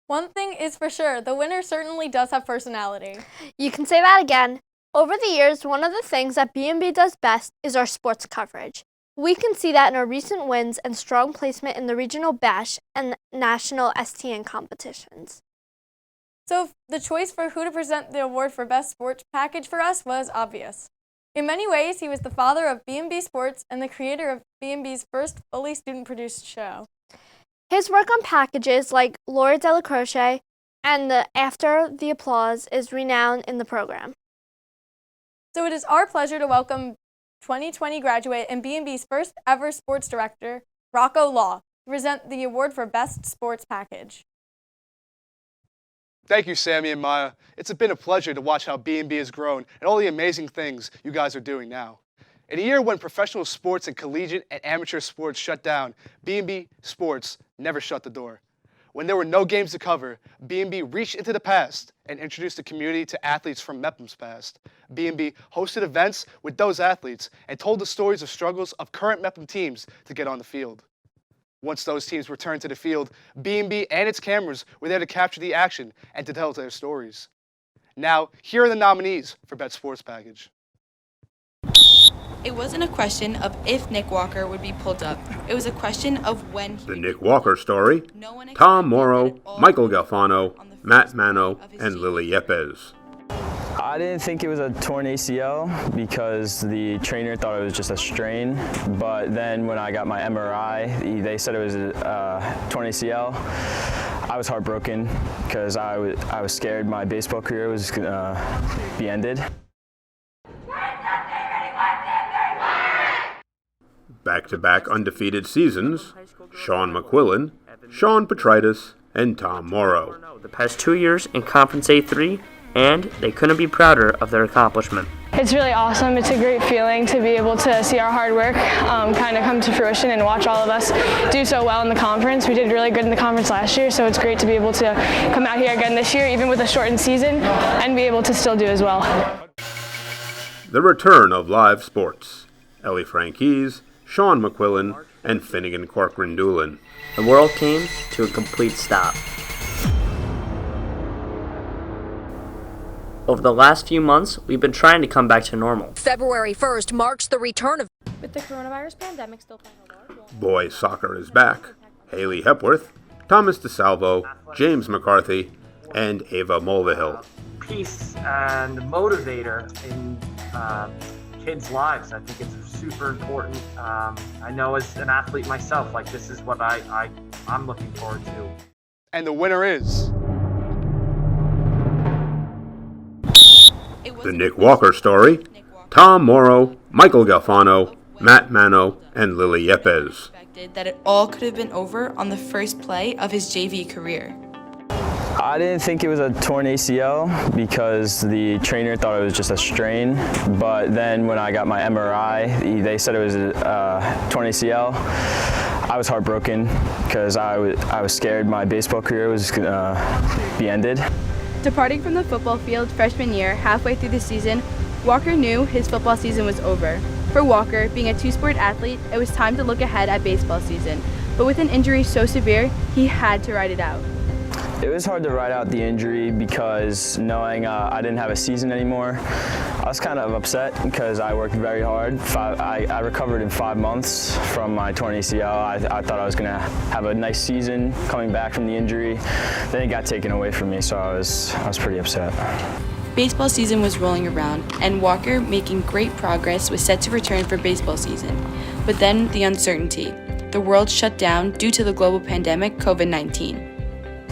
One thing is for sure, the winner certainly does have personality. You can say that again. Over the years, one of the things that BMB does best is our sports coverage. We can see that in our recent wins and strong placement in the regional bash and national STN competitions. So the choice for who to present the award for Best Sports Package for us was obvious. In many ways, he was the father of BMB Sports and the creator of BMB's first fully student-produced show. His work on packages like Laura Delacroce and the After the Applause is renowned in the program. So it is our pleasure to welcome 2020 graduate and BMB's first ever sports director, Rocco Law, to present the award for Best Sports Package. Thank you, Sammy and Maya. It's been a pleasure to watch how BMB has grown and all the amazing things you guys are doing now. In a year when professional sports and collegiate and amateur sports shut down, BMB Sports never shut the door. When there were no games to cover, BMB reached into the past and introduced the community to athletes from Mepham's past. BMB hosted events with those athletes and told the stories of struggles of current Mepham teams to get on the field. Once those teams returned to the field, BMB and its cameras were there to capture the action and to tell their stories. Now, here are the nominees for Best Sports Package. It wasn't a question of if Nick Walker would be pulled up. It was a question of when he The Nick Walker story. Tom Morrow, Michael Galfano, Matt Mano, and Lily Yepes. I didn't think it was a torn ACL because the trainer thought it was just a strain, but then when I got my MRI, they said it was a torn ACL. I was heartbroken because I was scared my baseball career was going to be ended. Back-to-back undefeated seasons, Sean McQuillan, Sean Petritis, and Tom Morrow. The past 2 years in Conference A3, and they couldn't be prouder of their accomplishment. It's really awesome. It's a great feeling to be able to see our hard work kind of come to fruition and watch all of us do so well in the conference. We did really good in the conference last year, so it's great to be able to come out here again this year, even with a shortened season, and be able to still do as well. The return of live sports. Ellie Franquise, Sean McQuillan, and Finnegan Corcoran Doolin. The world came to a complete stop. Over the last few months, we've been trying to come back to normal. February 1st marks the return of... With the coronavirus pandemic still playing a large role. Boys soccer is back. Haley Hepworth, Thomas DeSalvo, James McCarthy, and Ava Mulvihill. Peace and motivator in kids' lives. I think it's super important. I know as an athlete myself, like this is what I'm looking forward to. And the winner is... The Nick Walker story. Tom Morrow, Michael Galfano, Matt Mano, and Lily Yepes. That it all could have been over on the first play of his JV career. I didn't think it was a torn ACL because the trainer thought it was just a strain, but then when I got my MRI, they said it was a torn ACL. I was heartbroken because I was scared my baseball career was going to be ended. Departing from the football field freshman year, halfway through the season, Walker knew his football season was over. For Walker, being a two-sport athlete, it was time to look ahead at baseball season. But with an injury so severe, he had to ride it out. It was hard to ride out the injury because knowing I didn't have a season anymore, I was kind of upset because I worked very hard. I recovered in 5 months from my torn ACL. I thought I was going to have a nice season coming back from the injury. Then it got taken away from me, so I was pretty upset. Baseball season was rolling around, and Walker, making great progress, was set to return for baseball season. But then the uncertainty. The world shut down due to the global pandemic, COVID-19.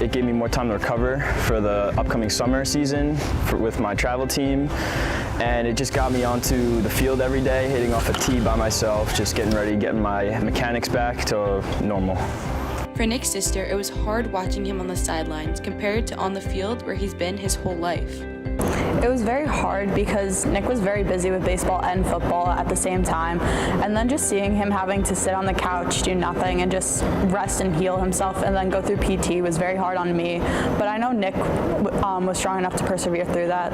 It gave me more time to recover for the upcoming summer season with my travel team, and it just got me onto the field every day, hitting off a tee by myself, just getting ready, getting my mechanics back to normal. For Nick's sister, it was hard watching him on the sidelines compared to on the field where he's been his whole life. It was very hard because Nick was very busy with baseball and football at the same time, and then just seeing him having to sit on the couch, do nothing, and just rest and heal himself and then go through PT was very hard on me, but I know Nick was strong enough to persevere through that.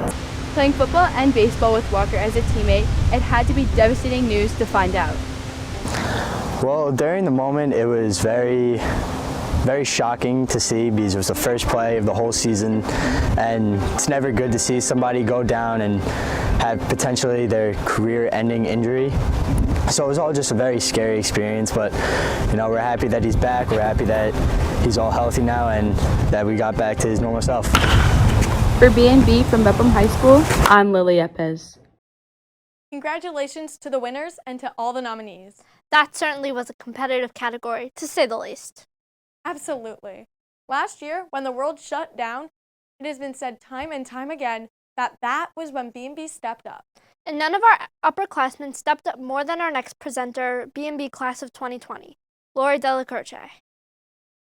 Playing football and baseball with Walker as a teammate, it had to be devastating news to find out. Well, during the moment, it was very shocking to see because it was the first play of the whole season, and it's never good to see somebody go down and have potentially their career-ending injury. So it was all just a very scary experience, but we're happy that he's back. We're happy that he's all healthy now and that we got back to his normal self. For BMB from Bellmore High School, I'm Lily Epez. Congratulations to the winners and to all the nominees. That certainly was a competitive category, to say the least. Absolutely. Last year, when the world shut down, it has been said time and time again that was when BMB stepped up. And none of our upperclassmen stepped up more than our next presenter, BMB Class of 2020, Lori Delacroce.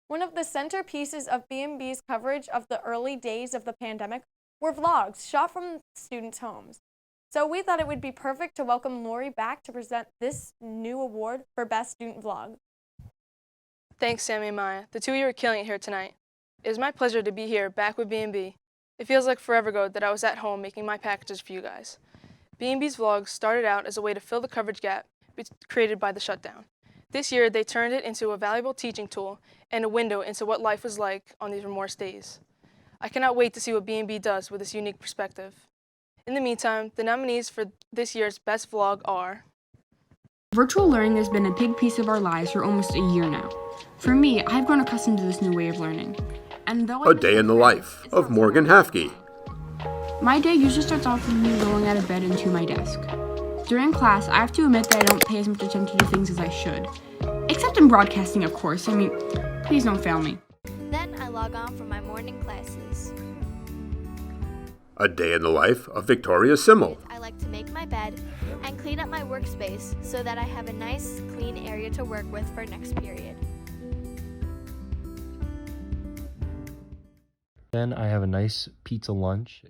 One of the centerpieces of BMB's coverage of the early days of the pandemic were vlogs shot from students' homes. So we thought it would be perfect to welcome Lori back to present this new award for Best Student Vlog. Thanks, Sammy and Maya. The two of you are killing it here tonight. It is my pleasure to be here back with BMB. It feels like forever ago that I was at home making my packages for you guys. BMB's vlogs started out as a way to fill the coverage gap created by the shutdown. This year, they turned it into a valuable teaching tool and a window into what life was like on these remorse days. I cannot wait to see what BMB does with this unique perspective. In the meantime, the nominees for this year's Best Vlog are... Virtual learning has been a big piece of our lives for almost a year now. For me, I've grown accustomed to this new way of learning. And though A Day in the Life of Morgan Hafke. My day usually starts off with me rolling out of bed and to my desk. During class, I have to admit that I don't pay as much attention to things as I should. Except in broadcasting, of course. I mean, please don't fail me. Then I log on for my morning classes. A Day in the Life of Victoria Simmel. I like to make my bed and clean up my workspace so that I have a nice, clean area to work with for next period. Then I have a nice pizza lunch.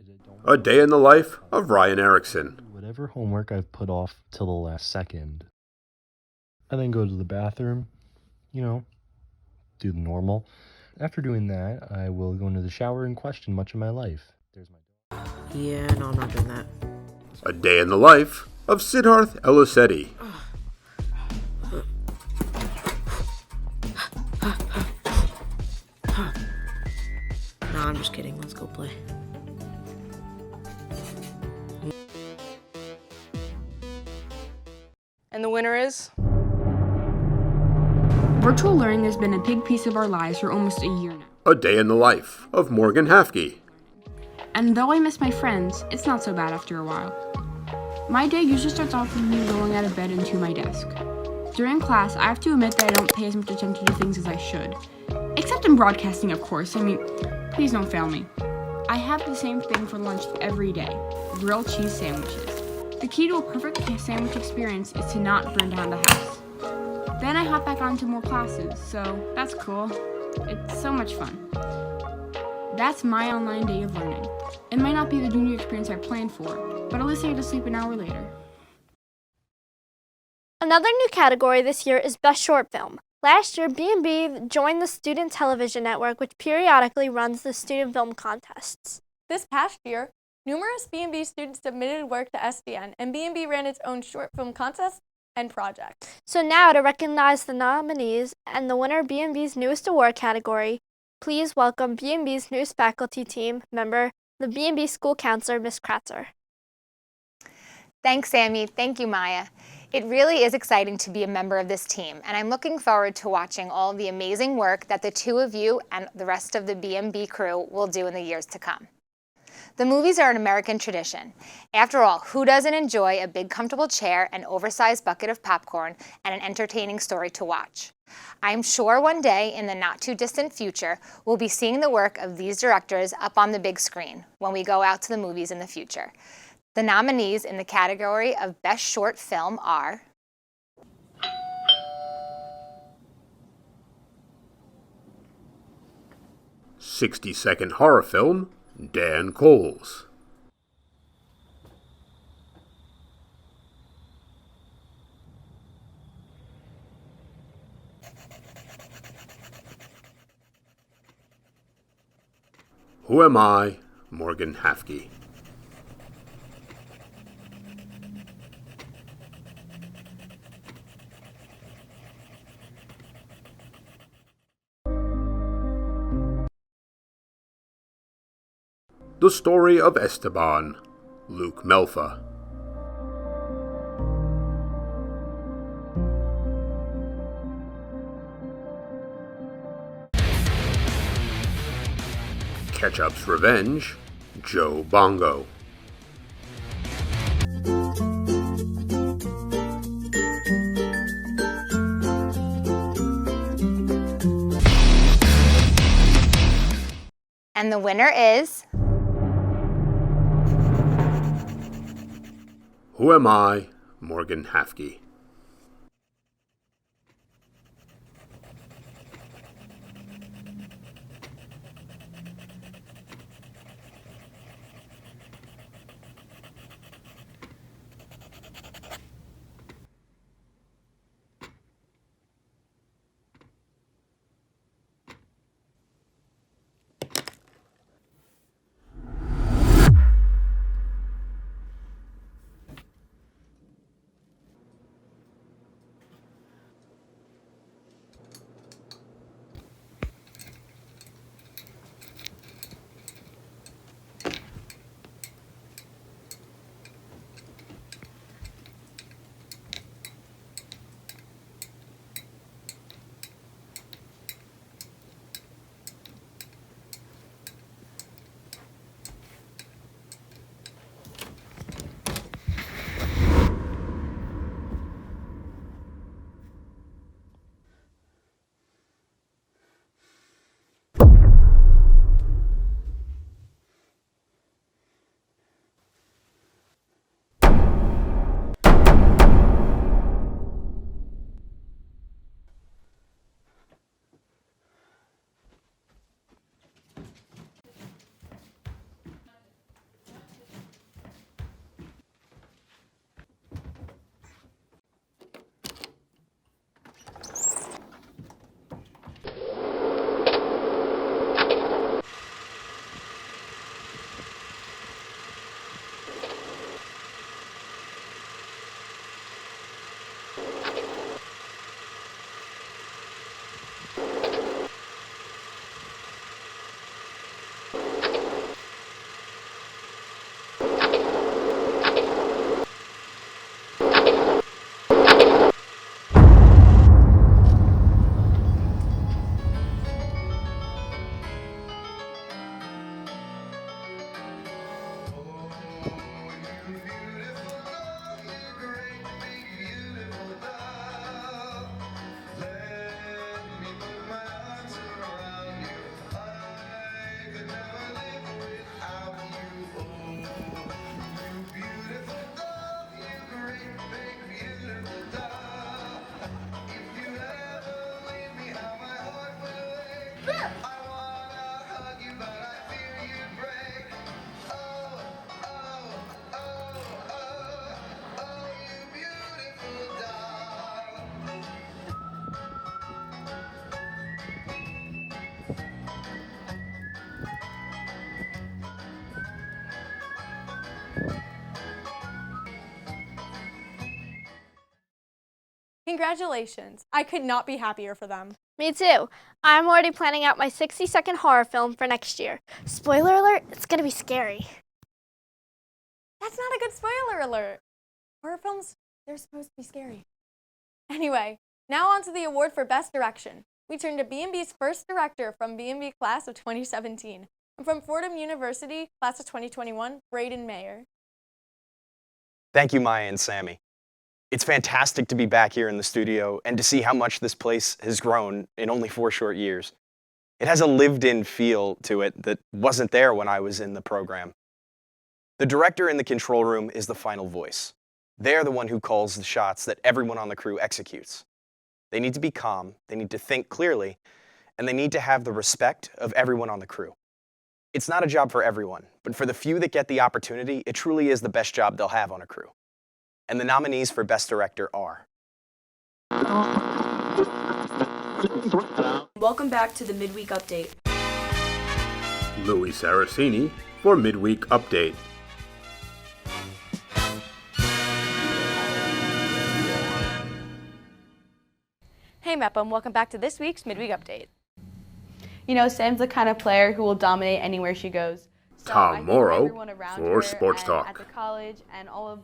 A Day in the Life of Ryan Erickson. Whatever homework I've put off till the last second. I then go to the bathroom, do the normal. After doing that, I will go into the shower and question much of my life. Yeah, no, I'm not doing that. A Day in the Life of Siddharth Elisetti. No, I'm just kidding. Let's go play. And the winner is... Virtual learning has been a big piece of our lives for almost a year now. A Day in the Life of Morgan Hafke. And though I miss my friends, it's not so bad after a while. My day usually starts off with me rolling out of bed and to my desk. During class, I have to admit that I don't pay as much attention to things as I should. Except in broadcasting, of course. I mean, please don't fail me. I have the same thing for lunch every day, grilled cheese sandwiches. The key to a perfect sandwich experience is to not burn down the house. Then I hop back onto more classes, so that's cool. It's so much fun. That's my online day of learning. It might not be the junior experience I planned for, but at least I get to sleep an hour later. Another new category this year is Best Short Film. Last year, BMB joined the Student Television Network, which periodically runs the student film contests. This past year, numerous BMB students submitted work to SDN, and BMB ran its own short film contest and project. So now, to recognize the nominees and the winner of BMB's newest award category, please welcome BMB's newest faculty team member, the BMB School Counselor, Ms. Kratzer. Thanks, Sammy. Thank you, Maya. It really is exciting to be a member of this team, and I'm looking forward to watching all the amazing work that the two of you and the rest of the BMB crew will do in the years to come. The movies are an American tradition. After all, who doesn't enjoy a big comfortable chair, an oversized bucket of popcorn, and an entertaining story to watch? I'm sure one day in the not too distant future, we'll be seeing the work of these directors up on the big screen when we go out to the movies in the future. The nominees in the category of Best Short Film are "60-second horror film, Dan Coles." Who Am I? Morgan Hafke. The Story of Esteban, Luke Melfa. Ketchup's Revenge, Joe Bongo. And the winner is Who Am I? Morgan Hafke. Congratulations. I could not be happier for them. Me too. I'm already planning out my 60-second horror film for next year. Spoiler alert, it's gonna be scary. That's not a good spoiler alert. Horror films, they're supposed to be scary. Anyway, now on to the award for Best Direction. We turn to BMB's first director from BMB class of 2017. And from Fordham University, class of 2021, Braden Mayer. Thank you, Maya and Sammy. It's fantastic to be back here in the studio and to see how much this place has grown in only 4 short years. It has a lived-in feel to it that wasn't there when I was in the program. The director in the control room is the final voice. They're the one who calls the shots that everyone on the crew executes. They need to be calm, they need to think clearly, and they need to have the respect of everyone on the crew. It's not a job for everyone, but for the few that get the opportunity, it truly is the best job they'll have on a crew. And the nominees for Best Director are... Welcome back to the Midweek Update. Louis Saracini for Midweek Update. Hey Mepham, welcome back to this week's Midweek Update. You know, Sam's the kind of player who will dominate anywhere she goes. So Tom Morrow for her Sports and Talk. at the college and all of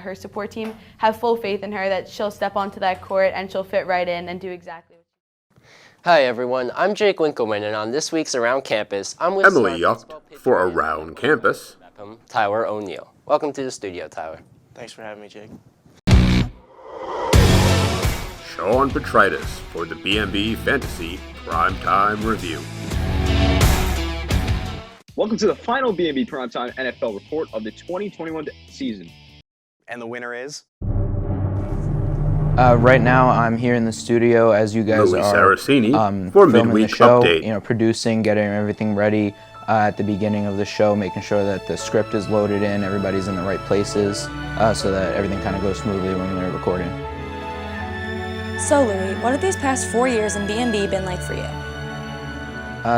her support team have full faith in her that she'll step onto that court and she'll fit right in and do exactly what she wants. Hi everyone, I'm Jake Winkleman, and on this week's Around Campus, I'm with Emily Yucht for Around Campus. Tyler O'Neill. Welcome to the studio, Tyler. Thanks for having me, Jake. Sean Petritus for the BMB Fantasy Primetime Review. Welcome to the final BMB Primetime NFL report of the 2021 season. And the winner is? Right now, I'm here in the studio as you guys Louis are Saracini for filming Midweek the show, Update. you know, producing, getting everything ready at the beginning of the show, making sure that the script is loaded in, everybody's in the right places, so that everything kind of goes smoothly when we're recording. So Louis, what have these past 4 years in BMB been like for you?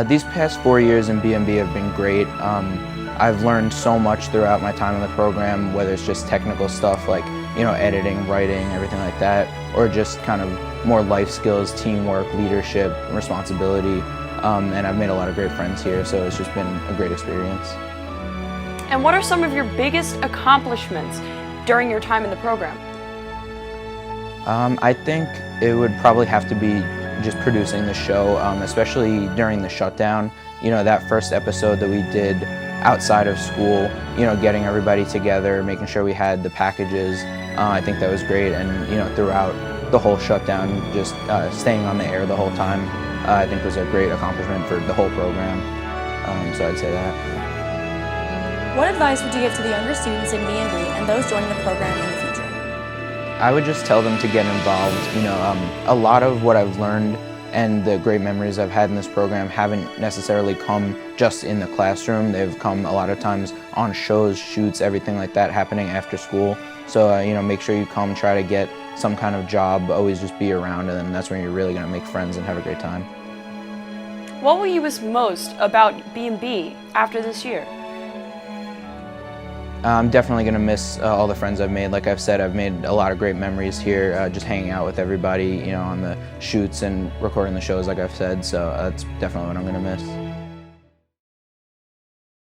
These past 4 years in BMB have been great. I've learned so much throughout my time in the program, whether it's just technical stuff like, you know, editing, writing, everything like that, or just kind of more life skills, teamwork, leadership, responsibility. And I've made a lot of great friends here, so it's just been a great experience. And what are some of your biggest accomplishments during your time in the program? I think it would probably have to be just producing the show, especially during the shutdown. You know, that first episode that we did outside of school, you know, getting everybody together, making sure we had the packages. I think that was great, and you know, throughout the whole shutdown, just staying on the air the whole time, I think was a great accomplishment for the whole program. So I'd say that. What advice would you give to the younger students in BMB and those joining the program in the future? I would just tell them to get involved. You know, a lot of what I've learned and the great memories I've had in this program haven't necessarily come just in the classroom. They've come a lot of times on shows, shoots, everything like that happening after school. So, you know, make sure you come, try to get some kind of job, always just be around, and then that's when you're really going to make friends and have a great time. What will you miss most about BMB after this year? I'm definitely going to miss all the friends I've made. Like I've said, I've made a lot of great memories here, just hanging out with everybody, you know, on the shoots and recording the shows, like I've said. So that's definitely what I'm going to miss.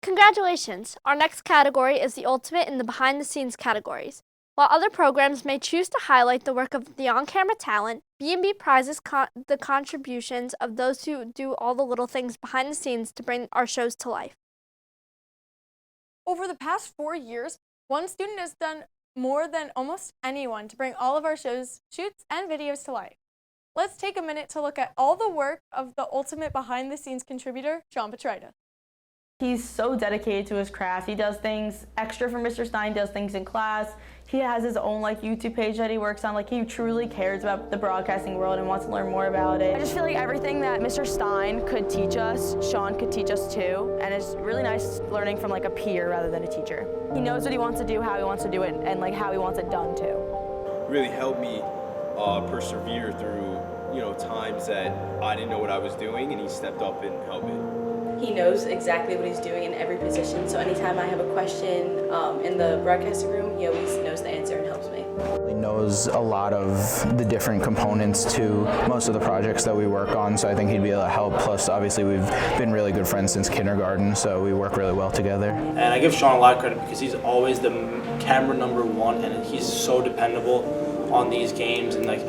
Congratulations! Our next category is the ultimate in the behind-the-scenes categories. While other programs may choose to highlight the work of the on-camera talent, BMB prizes the contributions of those who do all the little things behind the scenes to bring our shows to life. Over the past 4 years, one student has done more than almost anyone to bring all of our shows, shoots, and videos to life. Let's take a minute to look at all the work of the ultimate behind-the-scenes contributor, Sean Petritus. He's so dedicated to his craft. He does things extra for Mr. Stein, does things in class. He has his own YouTube page that he works on. He truly cares about the broadcasting world and wants to learn more about it. I just feel like everything that Mr. Stein could teach us, Sean could teach us too, and it's really nice learning from a peer rather than a teacher. He knows what he wants to do, how he wants to do it, and how he wants it done too. Really helped me persevere through times that I didn't know what I was doing, and he stepped up and helped me. He knows exactly what he's doing in every position, so anytime I have a question in the broadcasting room, he always knows the answer and helps me. He knows a lot of the different components to most of the projects that we work on, so I think he'd be able to help. Plus, obviously, we've been really good friends since kindergarten, so we work really well together. And I give Sean a lot of credit because he's always the camera #1, and he's so dependable on these games, and like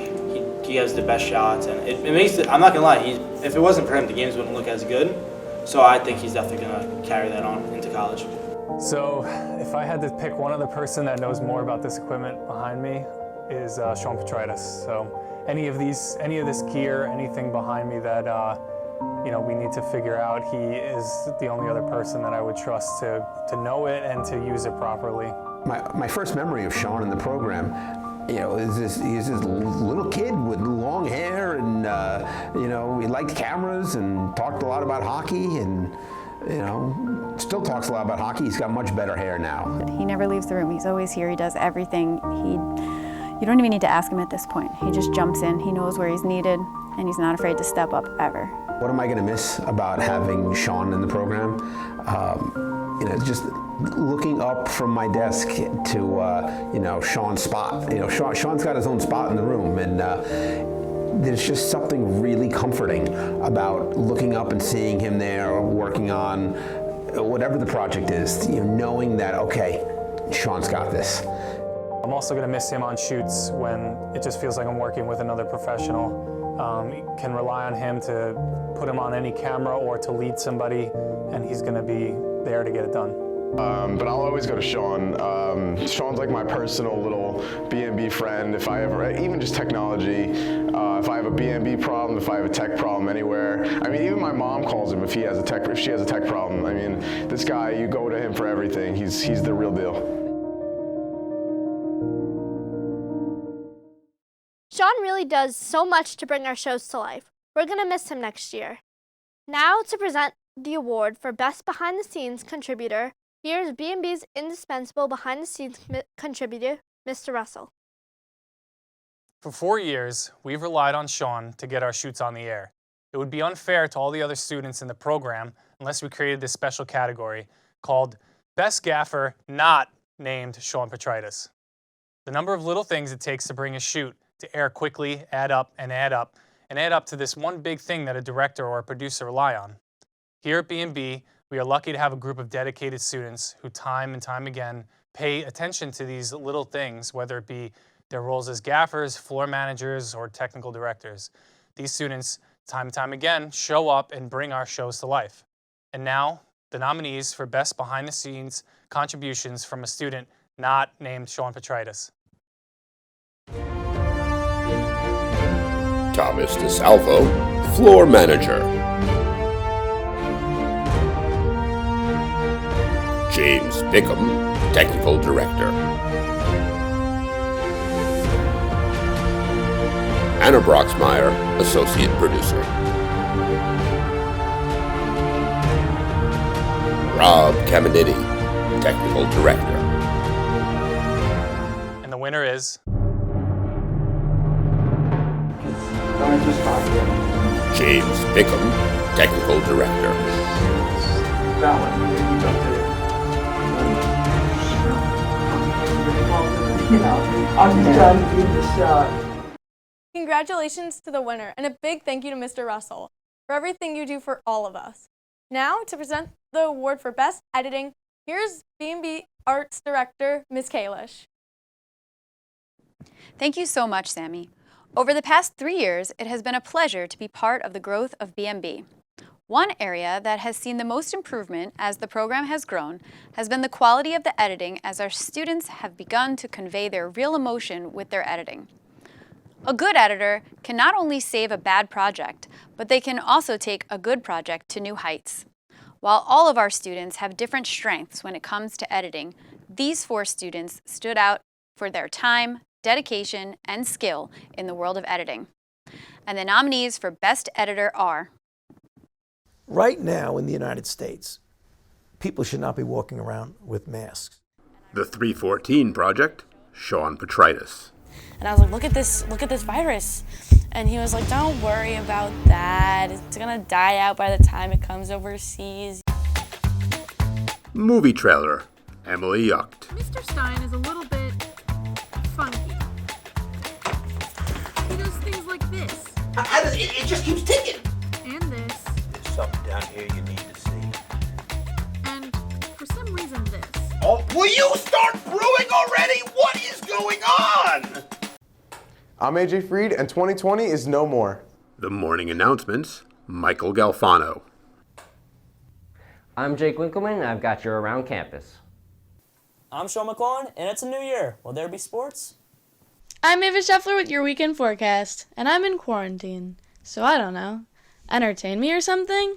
he has the best shots, and it makes it. I'm not gonna lie, if it wasn't for him, the games wouldn't look as good. So I think he's definitely gonna carry that on into college. So if I had to pick one other person that knows more about this equipment behind me is Sean Petritis. So any of this gear, anything behind me that we need to figure out, he is the only other person that I would trust to know it and to use it properly. My first memory of Sean in the program, he's this little kid with long hair, and he liked cameras and talked a lot about hockey, and still talks a lot about hockey. He's got much better hair now. He never leaves the room. He's always here. He does everything. You don't even need to ask him at this point. He just jumps in. He knows where he's needed, and he's not afraid to step up ever. What am I going to miss about having Sean in the program? Just looking up from my desk to Sean's spot. Sean's got his own spot in the room, and there's just something really comforting about looking up and seeing him there working on whatever the project is, knowing that, okay, Sean's got this. I'm also going to miss him on shoots when it just feels like I'm working with another professional. Can rely on him to put him on any camera or to lead somebody, and he's going to be there to get it done. But I'll always go to Sean. Sean's like my personal little BMB friend. If I ever, even just technology, if I have a BMB problem, if I have a tech problem anywhere. I mean, even my mom calls him if she has a tech problem. I mean, this guy, you go to him for everything. He's the real deal. Sean really does so much to bring our shows to life. We're going to miss him next year. Now to present the award for Best Behind the Scenes Contributor, here's BMB's indispensable behind the scenes contributor, Mr. Russell. For 4 years, we've relied on Sean to get our shoots on the air. It would be unfair to all the other students in the program unless we created this special category called Best Gaffer Not Named Sean Petritis. The number of little things it takes to bring a shoot to air quickly add up to this one big thing that a director or a producer rely on. Here at BMB, we are lucky to have a group of dedicated students who time and time again pay attention to these little things, whether it be their roles as gaffers, floor managers, or technical directors. These students, time and time again, show up and bring our shows to life. And now, the nominees for Best Behind the Scenes contributions from a student not named Sean Petritis. Thomas DeSalvo, floor manager. James Bickham, technical director. Anna Broxmeyer, associate producer. Rob Caminiti, technical director. And the winner is James Bickham, technical director. I'm just trying to give this shot. Congratulations to the winner, and a big thank you to Mr. Russell for everything you do for all of us. Now, to present the award for Best Editing, here's BMB Arts Director, Ms. Kalish. Thank you so much, Sammy. Over the past 3 years, it has been a pleasure to be part of the growth of BMB. One area that has seen the most improvement as the program has grown has been the quality of the editing, as our students have begun to convey their real emotion with their editing. A good editor can not only save a bad project, but they can also take a good project to new heights. While all of our students have different strengths when it comes to editing, these 4 students stood out for their time, dedication, and skill in the world of editing. And the nominees for Best Editor are: right now in the United States, people should not be walking around with masks. The 314 Project, Sean Petritis. And I was like, look at this virus. And he was like, don't worry about that. It's gonna die out by the time it comes overseas. Movie trailer. Emily Yucht. Mr. Stein is a little bit funky. He does things like this. It just keeps ticking. And this. There's something down here you need to see. And for some reason this. Oh, will you start brewing already? What is going on? I'm AJ Freed, and 2020 is no more. The morning announcements. Michael Galfano. I'm Jake Winkleman, and I've got your Around Campus. I'm Sean McClellan, and it's a new year. Will there be sports? I'm Ava Scheffler with your weekend forecast, and I'm in quarantine, so I don't know. Entertain me or something?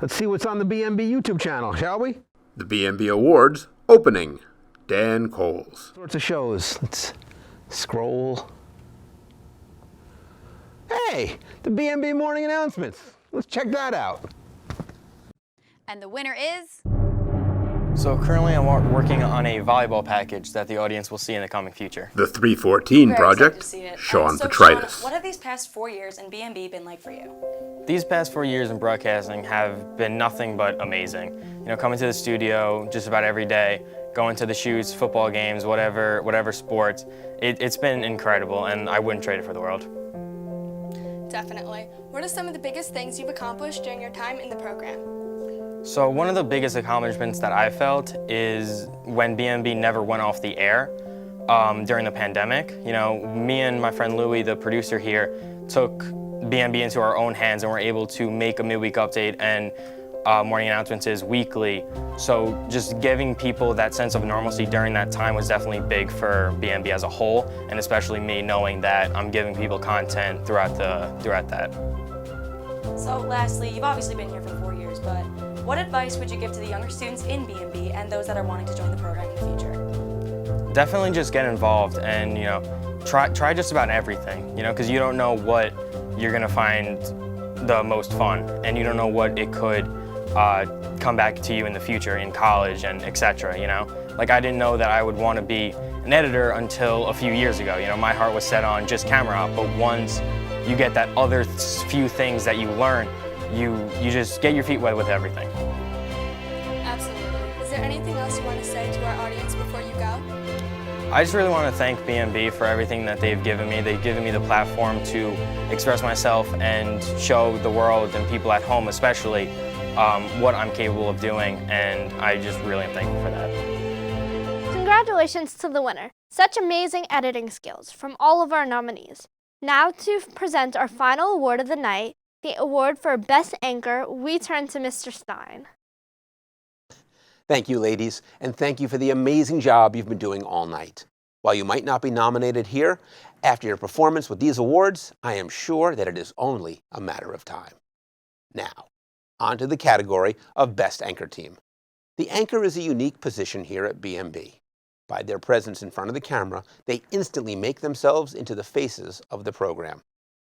Let's see what's on the BMB YouTube channel, shall we? The BMB Awards opening. Dan Coles. Sorts of shows. Let's scroll. Hey, the BMB morning announcements. Let's check that out. And the winner is... So currently I'm working on a volleyball package that the audience will see in the coming future. The 314 Project. Sean Petritis. Sean, what have these past 4 years in BMB been like for you? These past 4 years in broadcasting have been nothing but amazing. You know, coming to the studio just about every day, going to the shoots, football games, whatever sports. It's been incredible, and I wouldn't trade it for the world. Definitely. What are some of the biggest things you've accomplished during your time in the program? So one of the biggest accomplishments that I felt is when BMB never went off the air during the pandemic. You know, me and my friend Louie, the producer here, took BMB into our own hands and were able to make a midweek update and morning announcements weekly. So just giving people that sense of normalcy during that time was definitely big for BMB as a whole, and especially me knowing that I'm giving people content throughout that. So lastly, you've obviously been here for 4 years, but what advice would you give to the younger students in BMB and those that are wanting to join the program in the future? Definitely just get involved and, you know, try just about everything, you know, because you don't know what you're gonna find the most fun, and you don't know what it could come back to you in the future in college and etc. You know, like I didn't know that I would want to be an editor until a few years ago. You know, my heart was set on just camera op, but once you get that other few things that you learn, you just get your feet wet with everything. Absolutely. Is there anything else you want to say to our audience before you go? I just really want to thank BMB for everything that they've given me. They've given me the platform to express myself and show the world and people at home especially what I'm capable of doing, and I just really am thankful for that. Congratulations to the winner. Such amazing editing skills from all of our nominees. Now to present our final award of the night, the award for Best Anchor, we turn to Mr. Stein. Thank you, ladies, and thank you for the amazing job you've been doing all night. While you might not be nominated here, after your performance with these awards, I am sure that it is only a matter of time. Now, on to the category of Best Anchor Team. The anchor is a unique position here at BMB. By their presence in front of the camera, they instantly make themselves into the faces of the program.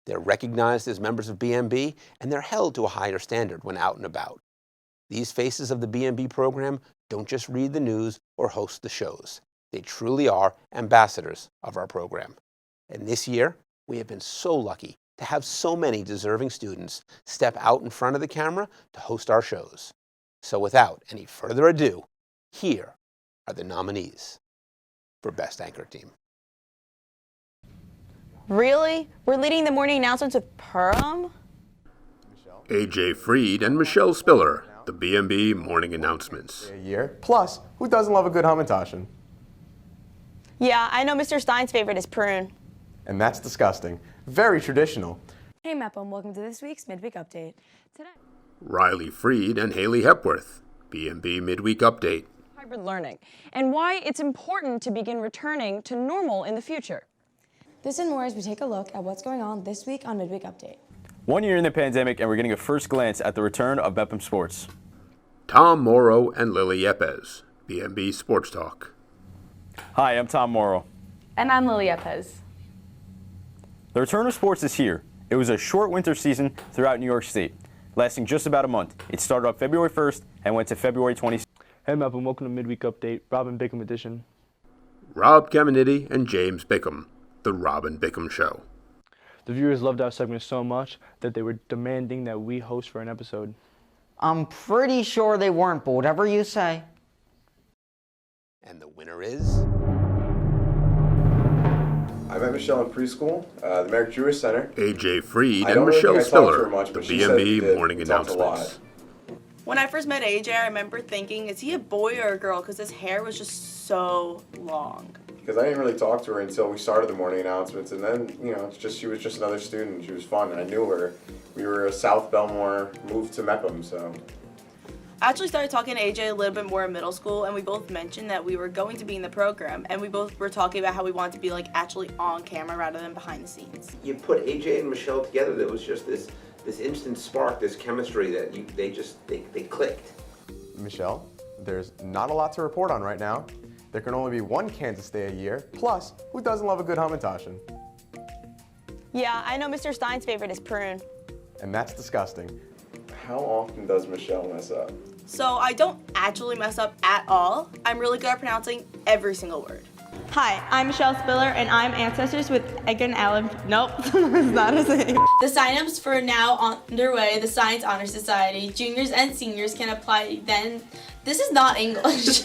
They're recognized as members of BMB, and they're held to a higher standard when out and about. These faces of the BMB program don't just read the news or host the shows. They truly are ambassadors of our program. And this year, we have been so lucky to have so many deserving students step out in front of the camera to host our shows. So without any further ado, here are the nominees for Best Anchor Team. Really? We're leading the morning announcements with Purim? AJ Freed and Michelle Spiller, the BMB morning announcements. A year. Plus, who doesn't love a good Hamantashen? Yeah, I know Mr. Stein's favorite is prune. And that's disgusting. Very traditional. Hey Mepham, welcome to this week's Midweek Update. Today, Riley Freed and Haley Hepworth, BMB midweek update. Hybrid learning, and why it's important to begin returning to normal in the future. This and more as we take a look at what's going on this week on Midweek Update. 1 year in the pandemic, and we're getting a first glance at the return of Mepham sports. Tom Morrow and Lily Yepes, BMB Sports Talk. Hi, I'm Tom Morrow. And I'm Lily Yepes. The return of sports is here. It was a short winter season throughout New York State, lasting just about a month. It started on February 1st and went to February 26th. Hey Mepham, welcome to Midweek Update, Robin Bickham edition. Rob Caminiti and James Bickham, The Robin Bickham Show. The viewers loved our segment so much that they were demanding that we host for an episode. I'm pretty sure they weren't, but whatever you say. And the winner is... I met Michelle in preschool, the Merrick Jewish Center. AJ Freed I and don't really Michelle think I talked to her Spiller, much, the but she said we BMB did. morning We talked a lot. announcements. When I first met AJ, I remember thinking, is he a boy or a girl? Because his hair was just so long. Because I didn't really talk to her until we started the morning announcements, and then, you know, she was just another student. She was fun, and I knew her. We were a South Bellmore, moved to Meckham, so. I actually started talking to AJ a little bit more in middle school, and we both mentioned that we were going to be in the program, and we both were talking about how we wanted to be like actually on camera rather than behind the scenes. You put AJ and Michelle together, there was just this instant spark, this chemistry that they clicked. Michelle, there's not a lot to report on right now. There can only be one Kansas Day a year. Plus, who doesn't love a good hamantashen? Yeah, I know Mr. Stein's favorite is prune. And that's disgusting. How often does Michelle mess up? So I don't actually mess up at all. I'm really good at pronouncing every single word. Hi, I'm Michelle Spiller, and I'm ancestors with Egan Allen. Nope, that's not his name. The sign-ups for now underway. The Science Honor Society. Juniors and seniors can apply then. This is not English.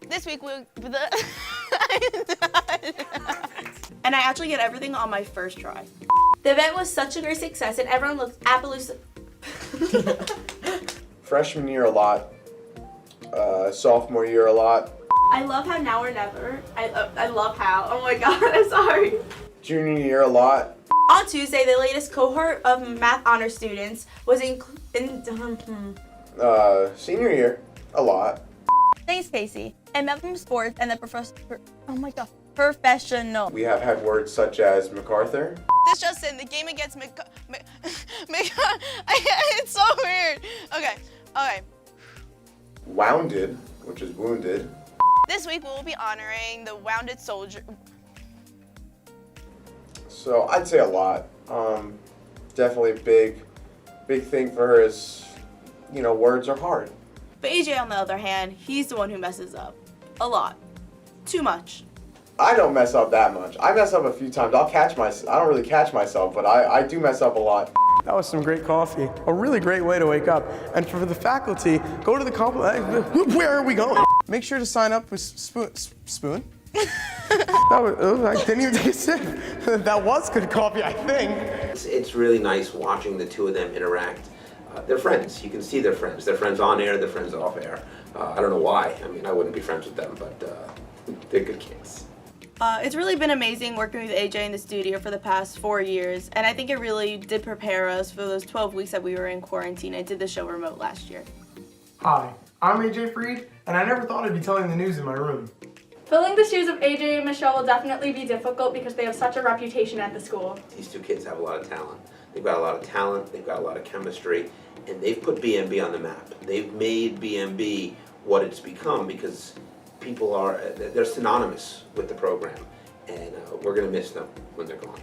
This week and I actually get everything on my first try. The event was such a great success, and everyone looked absolutely. Freshman year a lot. Sophomore year a lot. I love how now or never. I love how. Oh my god, I'm sorry. Junior year a lot. On Tuesday, the latest cohort of math honor students was Senior year a lot. Thanks, Casey. And met from sports and the professional. We have had words such as MacArthur. This just in, the game against it's so weird. Okay. Wounded, which is wounded. This week we will be honoring the wounded soldier. So I'd say a lot. Definitely a big thing for her is, you know, words are hard. But AJ, on the other hand, he's the one who messes up. A lot. Too much. I don't mess up that much. I mess up a few times. I don't really catch myself, but I do mess up a lot. That was some great coffee. A really great way to wake up. And for the faculty, go to the where are we going? Make sure to sign up with spoon. I didn't even take a sip. That was good coffee, I think. It's really nice watching the two of them interact. They're friends. You can see they're friends. They're friends on air, they're friends off air. I don't know why. I mean, I wouldn't be friends with them, but they're good kids. It's really been amazing working with AJ in the studio for the past 4 years, and I think it really did prepare us for those 12 weeks that we were in quarantine and did the show remote last year. Hi, I'm AJ Freed, and I never thought I'd be telling the news in my room. Filling the shoes of AJ and Michelle will definitely be difficult because they have such a reputation at the school. These two kids have a lot of talent. They've got a lot of talent, they've got a lot of chemistry, and they've put BMB on the map. They've made BMB what it's become because people they're synonymous with the program, and we're gonna miss them when they're gone.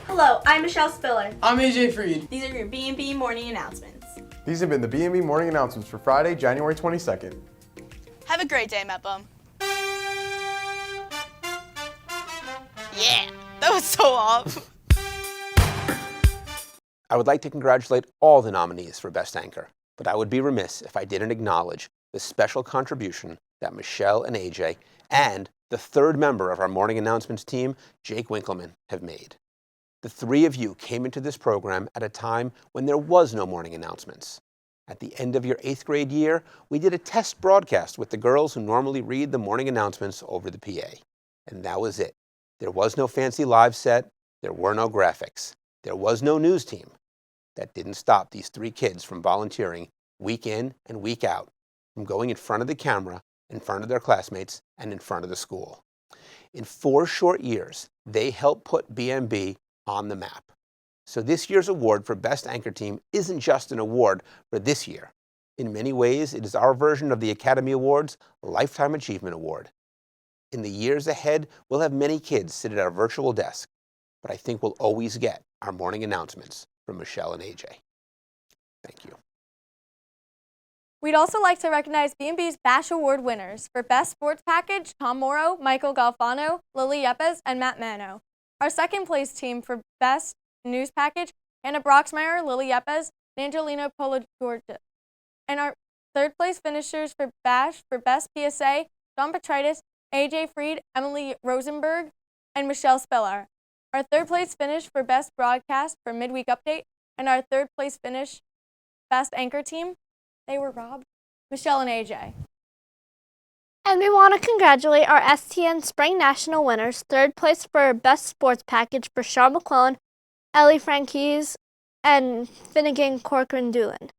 Hello, I'm Michelle Spiller. I'm AJ Freed. These are your BMB morning announcements. These have been the BMB morning announcements for Friday, January 22nd. Have a great day, Mepham. Yeah, that was so off. I would like to congratulate all the nominees for Best Anchor, but I would be remiss if I didn't acknowledge the special contribution that Michelle and AJ and the third member of our morning announcements team, Jake Winkleman, have made. The three of you came into this program at a time when there was no morning announcements. At the end of your 8th grade year, we did a test broadcast with the girls who normally read the morning announcements over the PA. And that was it. There was no fancy live set. There were no graphics. There was no news team. That didn't stop these three kids from volunteering week in and week out, from going in front of the camera, in front of their classmates, and in front of the school. In 4 short years, they helped put BMB on the map. So this year's award for Best Anchor Team isn't just an award for this year. In many ways, it is our version of the Academy Awards Lifetime Achievement Award. In the years ahead, we'll have many kids sit at our virtual desk, but I think we'll always get our morning announcements from Michelle and AJ. Thank you. We'd also like to recognize BMB's Bash Award winners for Best Sports Package, Tom Morrow, Michael Galfano, Lily Yepes, and Matt Mano. Our second place team for Best News Package, Hannah Broxmeyer, Lily Yepes, and Angelina Pologorda. And our third place finishers for Best PSA, Dawn Petritis, AJ Freed, Emily Rosenberg, and Michelle Spellar. Our third place finish for Best Broadcast for Midweek Update, and our third place finish Best Anchor Team, they were Rob, Michelle, and AJ. And we want to congratulate our STN Spring National winners. Third place for Best Sports Package for Sean McClellan, Ellie Franquise, and Finnegan Corcoran Doolin.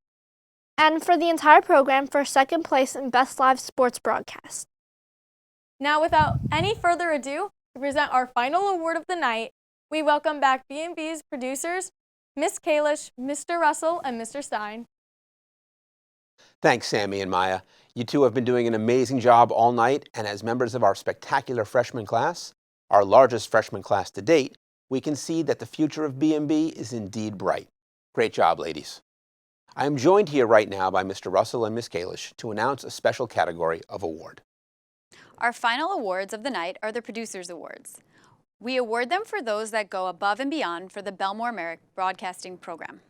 And for the entire program for second place in Best Live Sports Broadcast. Now, without any further ado, to present our final award of the night, we welcome back BMB's producers, Miss Kalish, Mr. Russell, and Mr. Stein. Thanks, Sammy and Maya. You two have been doing an amazing job all night, and as members of our spectacular freshman class, our largest freshman class to date, we can see that the future of BMB is indeed bright. Great job, ladies. I am joined here right now by Mr. Russell and Miss Kalish to announce a special category of award. Our final awards of the night are the Producers Awards. We award them for those that go above and beyond for the Bellmore-Merrick broadcasting program.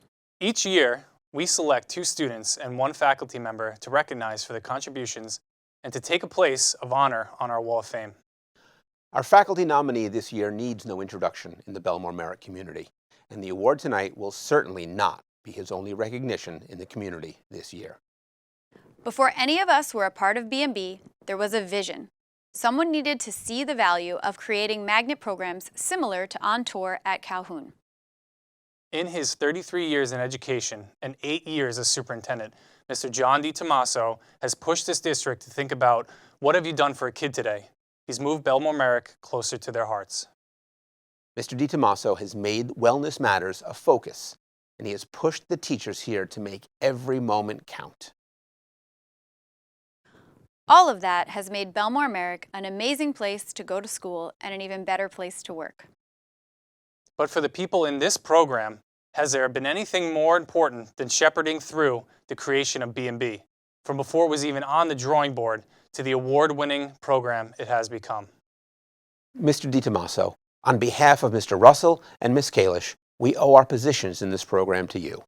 Each year, we select 2 students and 1 faculty member to recognize for their contributions and to take a place of honor on our Wall of Fame. Our faculty nominee this year needs no introduction in the Bellmore-Merrick community, and the award tonight will certainly not be his only recognition in the community this year. Before any of us were a part of BMB, there was a vision. Someone needed to see the value of creating magnet programs similar to On Tour at Calhoun. In his 33 years in education and 8 years as superintendent, Mr. John DiTomaso has pushed this district to think about what have you done for a kid today? He's moved Bellmore-Merrick closer to their hearts. Mr. DiTomaso has made Wellness Matters a focus, and he has pushed the teachers here to make every moment count. All of that has made Bellmore-Merrick an amazing place to go to school and an even better place to work. But for the people in this program, has there been anything more important than shepherding through the creation of BMB, from before it was even on the drawing board to the award-winning program it has become? Mr. DiTomaso, on behalf of Mr. Russell and Miss Kalish, we owe our positions in this program to you.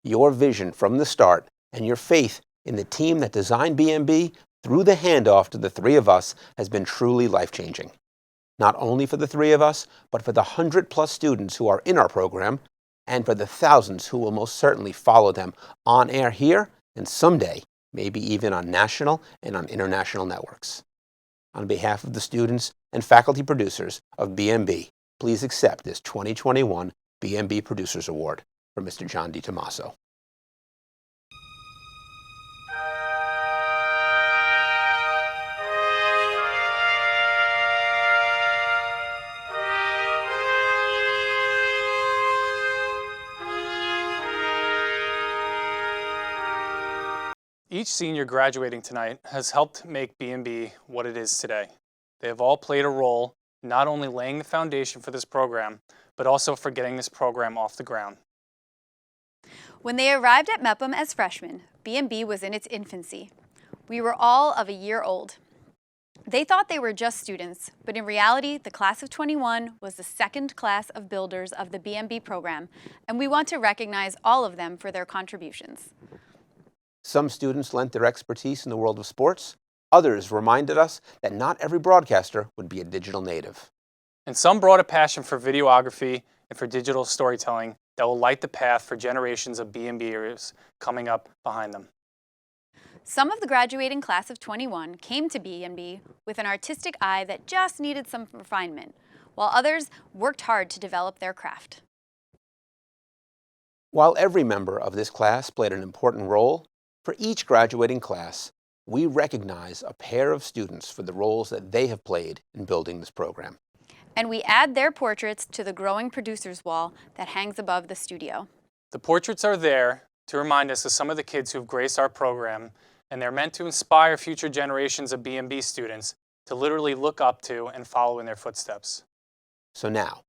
Your vision from the start and your faith in the team that designed BMB through the handoff to the 3 of us has been truly life-changing. Not only for the 3 of us, but for the 100+ students who are in our program, and for the thousands who will most certainly follow them on air here, and someday, maybe even on national and on international networks. On behalf of the students and faculty producers of BMB, please accept this 2021 BMB Producers Award for Mr. John DiTomaso. Each senior graduating tonight has helped make BMB what it is today. They have all played a role not only laying the foundation for this program, but also for getting this program off the ground. When they arrived at MEPM as freshmen, BMB was in its infancy. We were all of a year old. They thought they were just students, but in reality, the class of 21 was the second class of builders of the BMB program, and we want to recognize all of them for their contributions. Some students lent their expertise in the world of sports. Others reminded us that not every broadcaster would be a digital native. And some brought a passion for videography and for digital storytelling that will light the path for generations of BMBers coming up behind them. Some of the graduating class of 21 came to BMB with an artistic eye that just needed some refinement, while others worked hard to develop their craft. While every member of this class played an important role, for each graduating class, we recognize a pair of students for the roles that they have played in building this program. And we add their portraits to the growing producers wall that hangs above the studio. The portraits are there to remind us of some of the kids who have graced our program, and they're meant to inspire future generations of BMB students to literally look up to and follow in their footsteps. So now,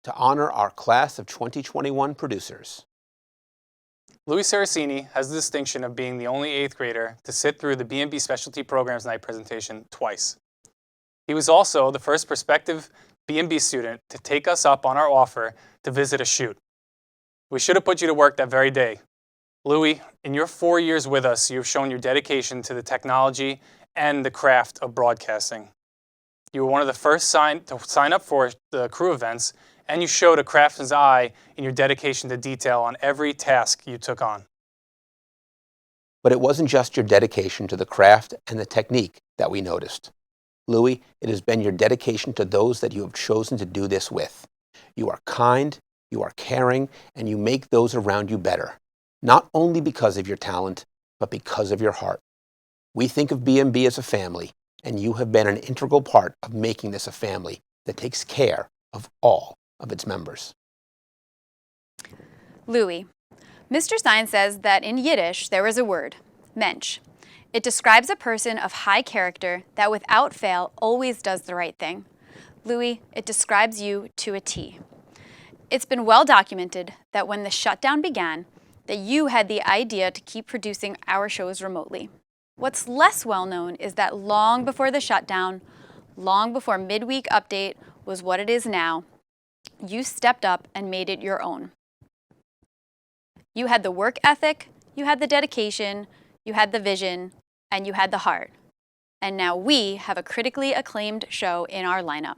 to honor our class of 2021 producers, Louis Saracini has the distinction of being the only 8th grader to sit through the BMB Specialty Programs Night presentation twice. He was also the first prospective B&B student to take us up on our offer to visit a shoot. We should have put you to work that very day. Louis, in your 4 years with us, you've shown your dedication to the technology and the craft of broadcasting. You were one of the first to sign up for the crew events, and you showed a craftsman's eye in your dedication to detail on every task you took on. But it wasn't just your dedication to the craft and the technique that we noticed. Louis, it has been your dedication to those that you have chosen to do this with. You are kind, you are caring, and you make those around you better, not only because of your talent, but because of your heart. We think of BMB as a family, and you have been an integral part of making this a family that takes care of all of its members. Louis. Mr. Stein says that in Yiddish there is a word, mensch. It describes a person of high character that without fail always does the right thing. Louis, it describes you to a T. It's been well documented that when the shutdown began, that you had the idea to keep producing our shows remotely. What's less well known is that long before the shutdown, long before Midweek Update was what it is now, you stepped up and made it your own. You had the work ethic, you had the dedication, you had the vision, and you had the heart. And now we have a critically acclaimed show in our lineup.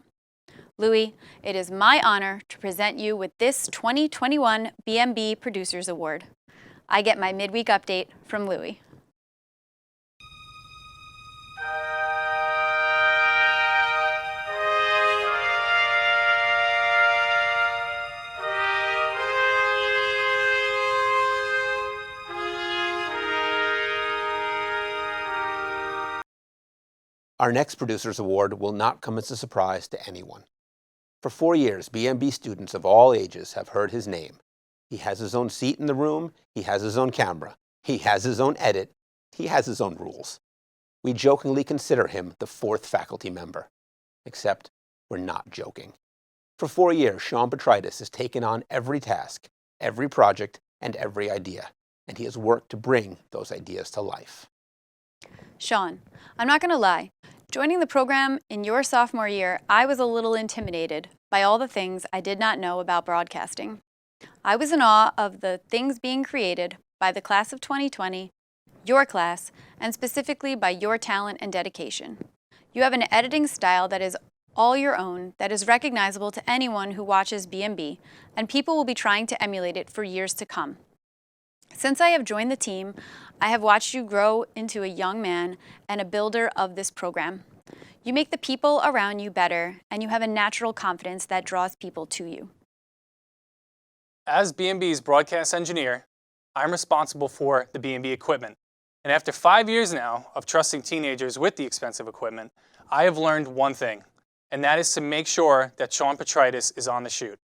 Louis, it is my honor to present you with this 2021 BMB Producers Award. I get my midweek update from Louis. Our next Producers Award will not come as a surprise to anyone. For 4 years, BMB students of all ages have heard his name. He has his own seat in the room, he has his own camera, he has his own edit, he has his own rules. We jokingly consider him the 4th faculty member. Except we're not joking. For 4 years, Sean Botrytis has taken on every task, every project, and every idea, and he has worked to bring those ideas to life. Sean, I'm not going to lie. Joining the program in your sophomore year, I was a little intimidated by all the things I did not know about broadcasting. I was in awe of the things being created by the class of 2020, your class, and specifically by your talent and dedication. You have an editing style that is all your own, that is recognizable to anyone who watches BMB, and people will be trying to emulate it for years to come. Since I have joined the team, I have watched you grow into a young man and a builder of this program. You make the people around you better, and you have a natural confidence that draws people to you. As BMB's broadcast engineer, I'm responsible for the BMB equipment. And after 5 years now of trusting teenagers with the expensive equipment, I have learned one thing, and that is to make sure that Sean Botrytis is on the shoot.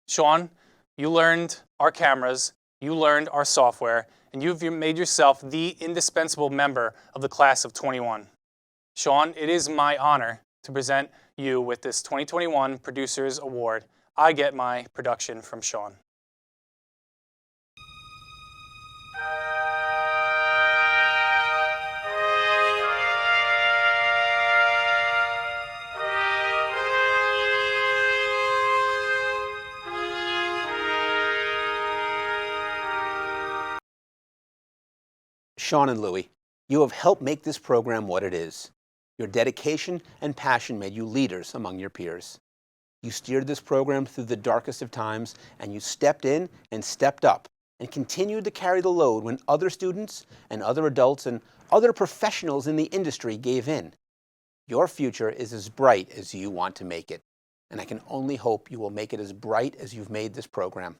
Sean, you learned our cameras, you learned our software, and you've made yourself the indispensable member of the class of 21. Sean, it is my honor to present you with this 2021 Producers Award. I get my production from Sean. Sean and Louis, you have helped make this program what it is. Your dedication and passion made you leaders among your peers. You steered this program through the darkest of times, and you stepped in and stepped up and continued to carry the load when other students and other adults and other professionals in the industry gave in. Your future is as bright as you want to make it, and I can only hope you will make it as bright as you've made this program.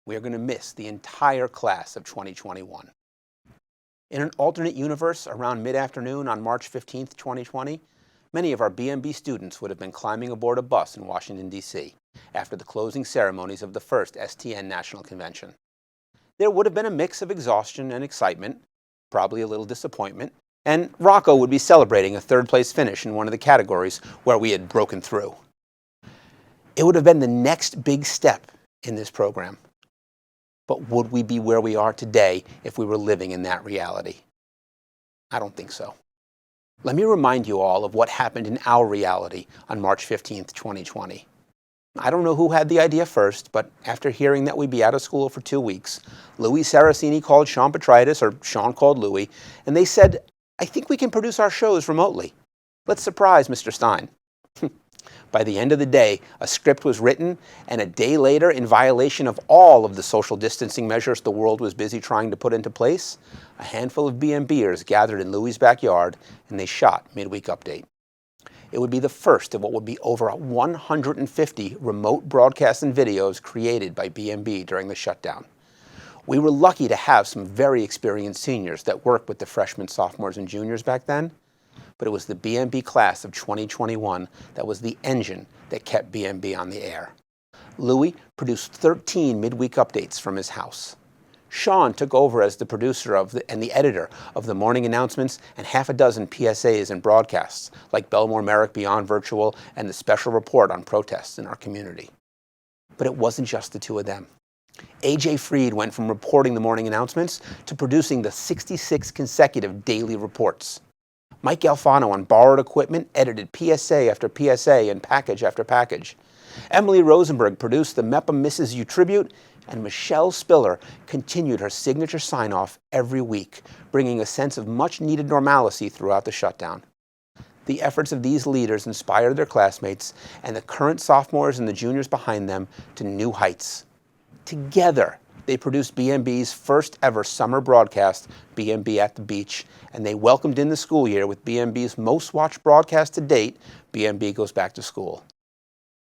We are going to miss the entire class of 2021. In an alternate universe around mid-afternoon on March 15th, 2020, many of our BMB students would have been climbing aboard a bus in Washington, D.C. after the closing ceremonies of the first STN National Convention. There would have been a mix of exhaustion and excitement, probably a little disappointment, and Rocco would be celebrating a third-place finish in one of the categories where we had broken through. It would have been the next big step in this program. But would we be where we are today if we were living in that reality? I don't think so. Let me remind you all of what happened in our reality on March 15th, 2020. I don't know who had the idea first, but after hearing that we'd be out of school for 2 weeks, Louis Saraceni called Sean Petritis, or Sean called Louis, and they said, I think we can produce our shows remotely. Let's surprise Mr. Stein. By the end of the day, a script was written, and a day later, in violation of all of the social distancing measures the world was busy trying to put into place, a handful of BMBers gathered in Louis' backyard, and they shot Midweek Update. It would be the first of what would be over 150 remote broadcasts and videos created by BMB during the shutdown. We were lucky to have some very experienced seniors that worked with the freshmen, sophomores, and juniors back then, but it was the BMB class of 2021 that was the engine that kept BMB on the air. Louis produced 13 midweek updates from his house. Sean took over as the producer and the editor of the morning announcements and half a dozen PSAs and broadcasts, like Bellmore-Merrick Beyond Virtual and the special report on protests in our community. But it wasn't just the two of them. AJ Freed went from reporting the morning announcements to producing the 66 consecutive daily reports. Mike Alfano on borrowed equipment edited PSA after PSA and package after package. Emily Rosenberg produced the MEPA Misses You tribute, and Michelle Spiller continued her signature sign-off every week, bringing a sense of much-needed normalcy throughout the shutdown. The efforts of these leaders inspired their classmates and the current sophomores and the juniors behind them to new heights. Together, they produced BMB's first ever summer broadcast, BMB at the Beach, and they welcomed in the school year with BMB's most watched broadcast to date, BMB Goes Back to School.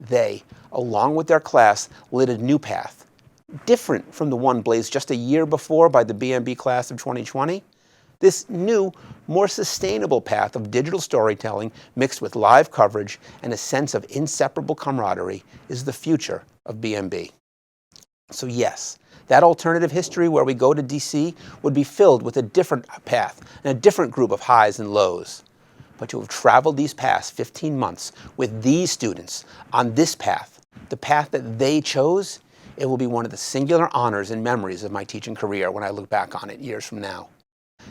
They, along with their class, lit a new path, different from the one blazed just a year before by the BMB class of 2020. This new, more sustainable path of digital storytelling mixed with live coverage and a sense of inseparable camaraderie is the future of BMB. So yes, that alternative history where we go to DC would be filled with a different path and a different group of highs and lows. But to have traveled these past 15 months with these students on this path, the path that they chose, it will be one of the singular honors and memories of my teaching career when I look back on it years from now.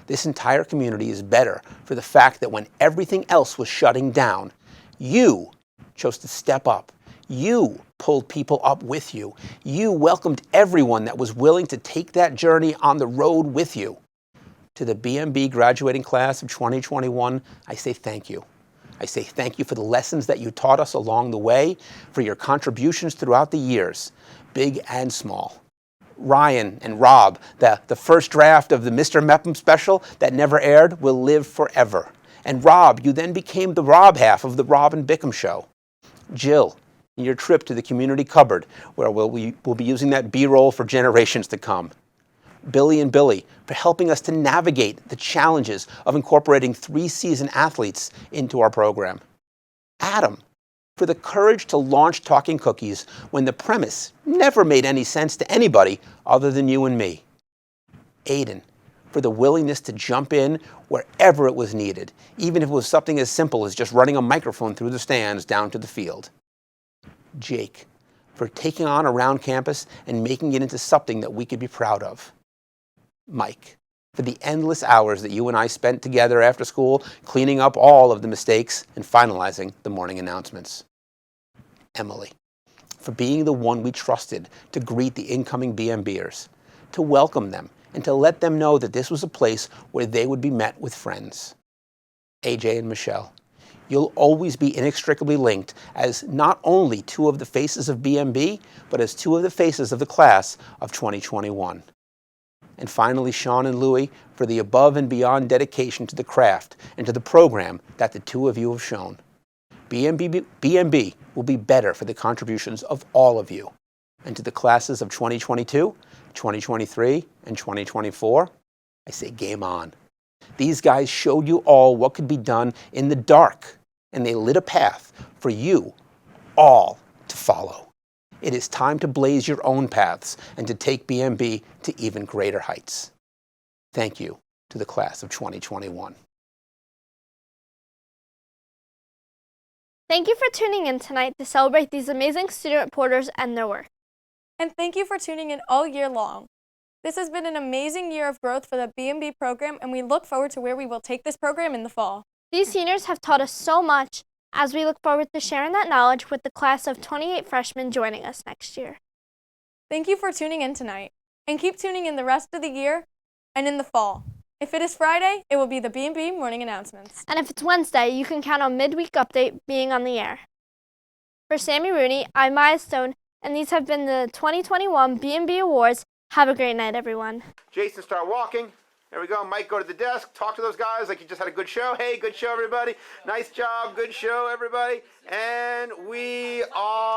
This entire community is better for the fact that when everything else was shutting down, you chose to step up. You pulled people up with you. You welcomed everyone that was willing to take that journey on the road with you. To the BMB graduating class of 2021, I say thank you. I say thank you for the lessons that you taught us along the way, for your contributions throughout the years, big and small. Ryan and Rob, the first draft of the Mr. Mepham special that never aired, will live forever. And Rob, you then became the Rob half of the Rob and Bickham show. Jill, in your trip to the community cupboard, where we'll be using that B-roll for generations to come. Billy and Billy, for helping us to navigate the challenges of incorporating 3 seasoned athletes into our program. Adam, for the courage to launch Talking Cookies when the premise never made any sense to anybody other than you and me. Aiden, for the willingness to jump in wherever it was needed, even if it was something as simple as just running a microphone through the stands down to the field. Jake, for taking on around campus and making it into something that we could be proud of. Mike, for the endless hours that you and I spent together after school, cleaning up all of the mistakes and finalizing the morning announcements. Emily, for being the one we trusted to greet the incoming BMBers, to welcome them, and to let them know that this was a place where they would be met with friends. AJ and Michelle, you'll always be inextricably linked as not only 2 of the faces of BMB, but as 2 of the faces of the class of 2021. And finally, Sean and Louis, for the above and beyond dedication to the craft and to the program that the 2 of you have shown. BMB will be better for the contributions of all of you. And to the classes of 2022, 2023, and 2024, I say game on. These guys showed you all what could be done in the dark, and they lit a path for you all to follow. It is time to blaze your own paths and to take BMB to even greater heights. Thank you to the class of 2021. Thank you for tuning in tonight to celebrate these amazing student reporters and their work. And thank you for tuning in all year long. This has been an amazing year of growth for the BMB program, and we look forward to where we will take this program in the fall. These seniors have taught us so much as we look forward to sharing that knowledge with the class of 28 freshmen joining us next year. Thank you for tuning in tonight, and keep tuning in the rest of the year and in the fall. If it is Friday, it will be the B&B morning announcements. And if it's Wednesday, you can count on Midweek Update being on the air. For Sammy Rooney, I'm Maya Stone, and these have been the 2021 B&B Awards. Have a great night, everyone. Jason, start walking. There we go. Mike, go to the desk. Talk to those guys like you just had a good show. Hey, good show, everybody. Nice job. Good show, everybody. And we are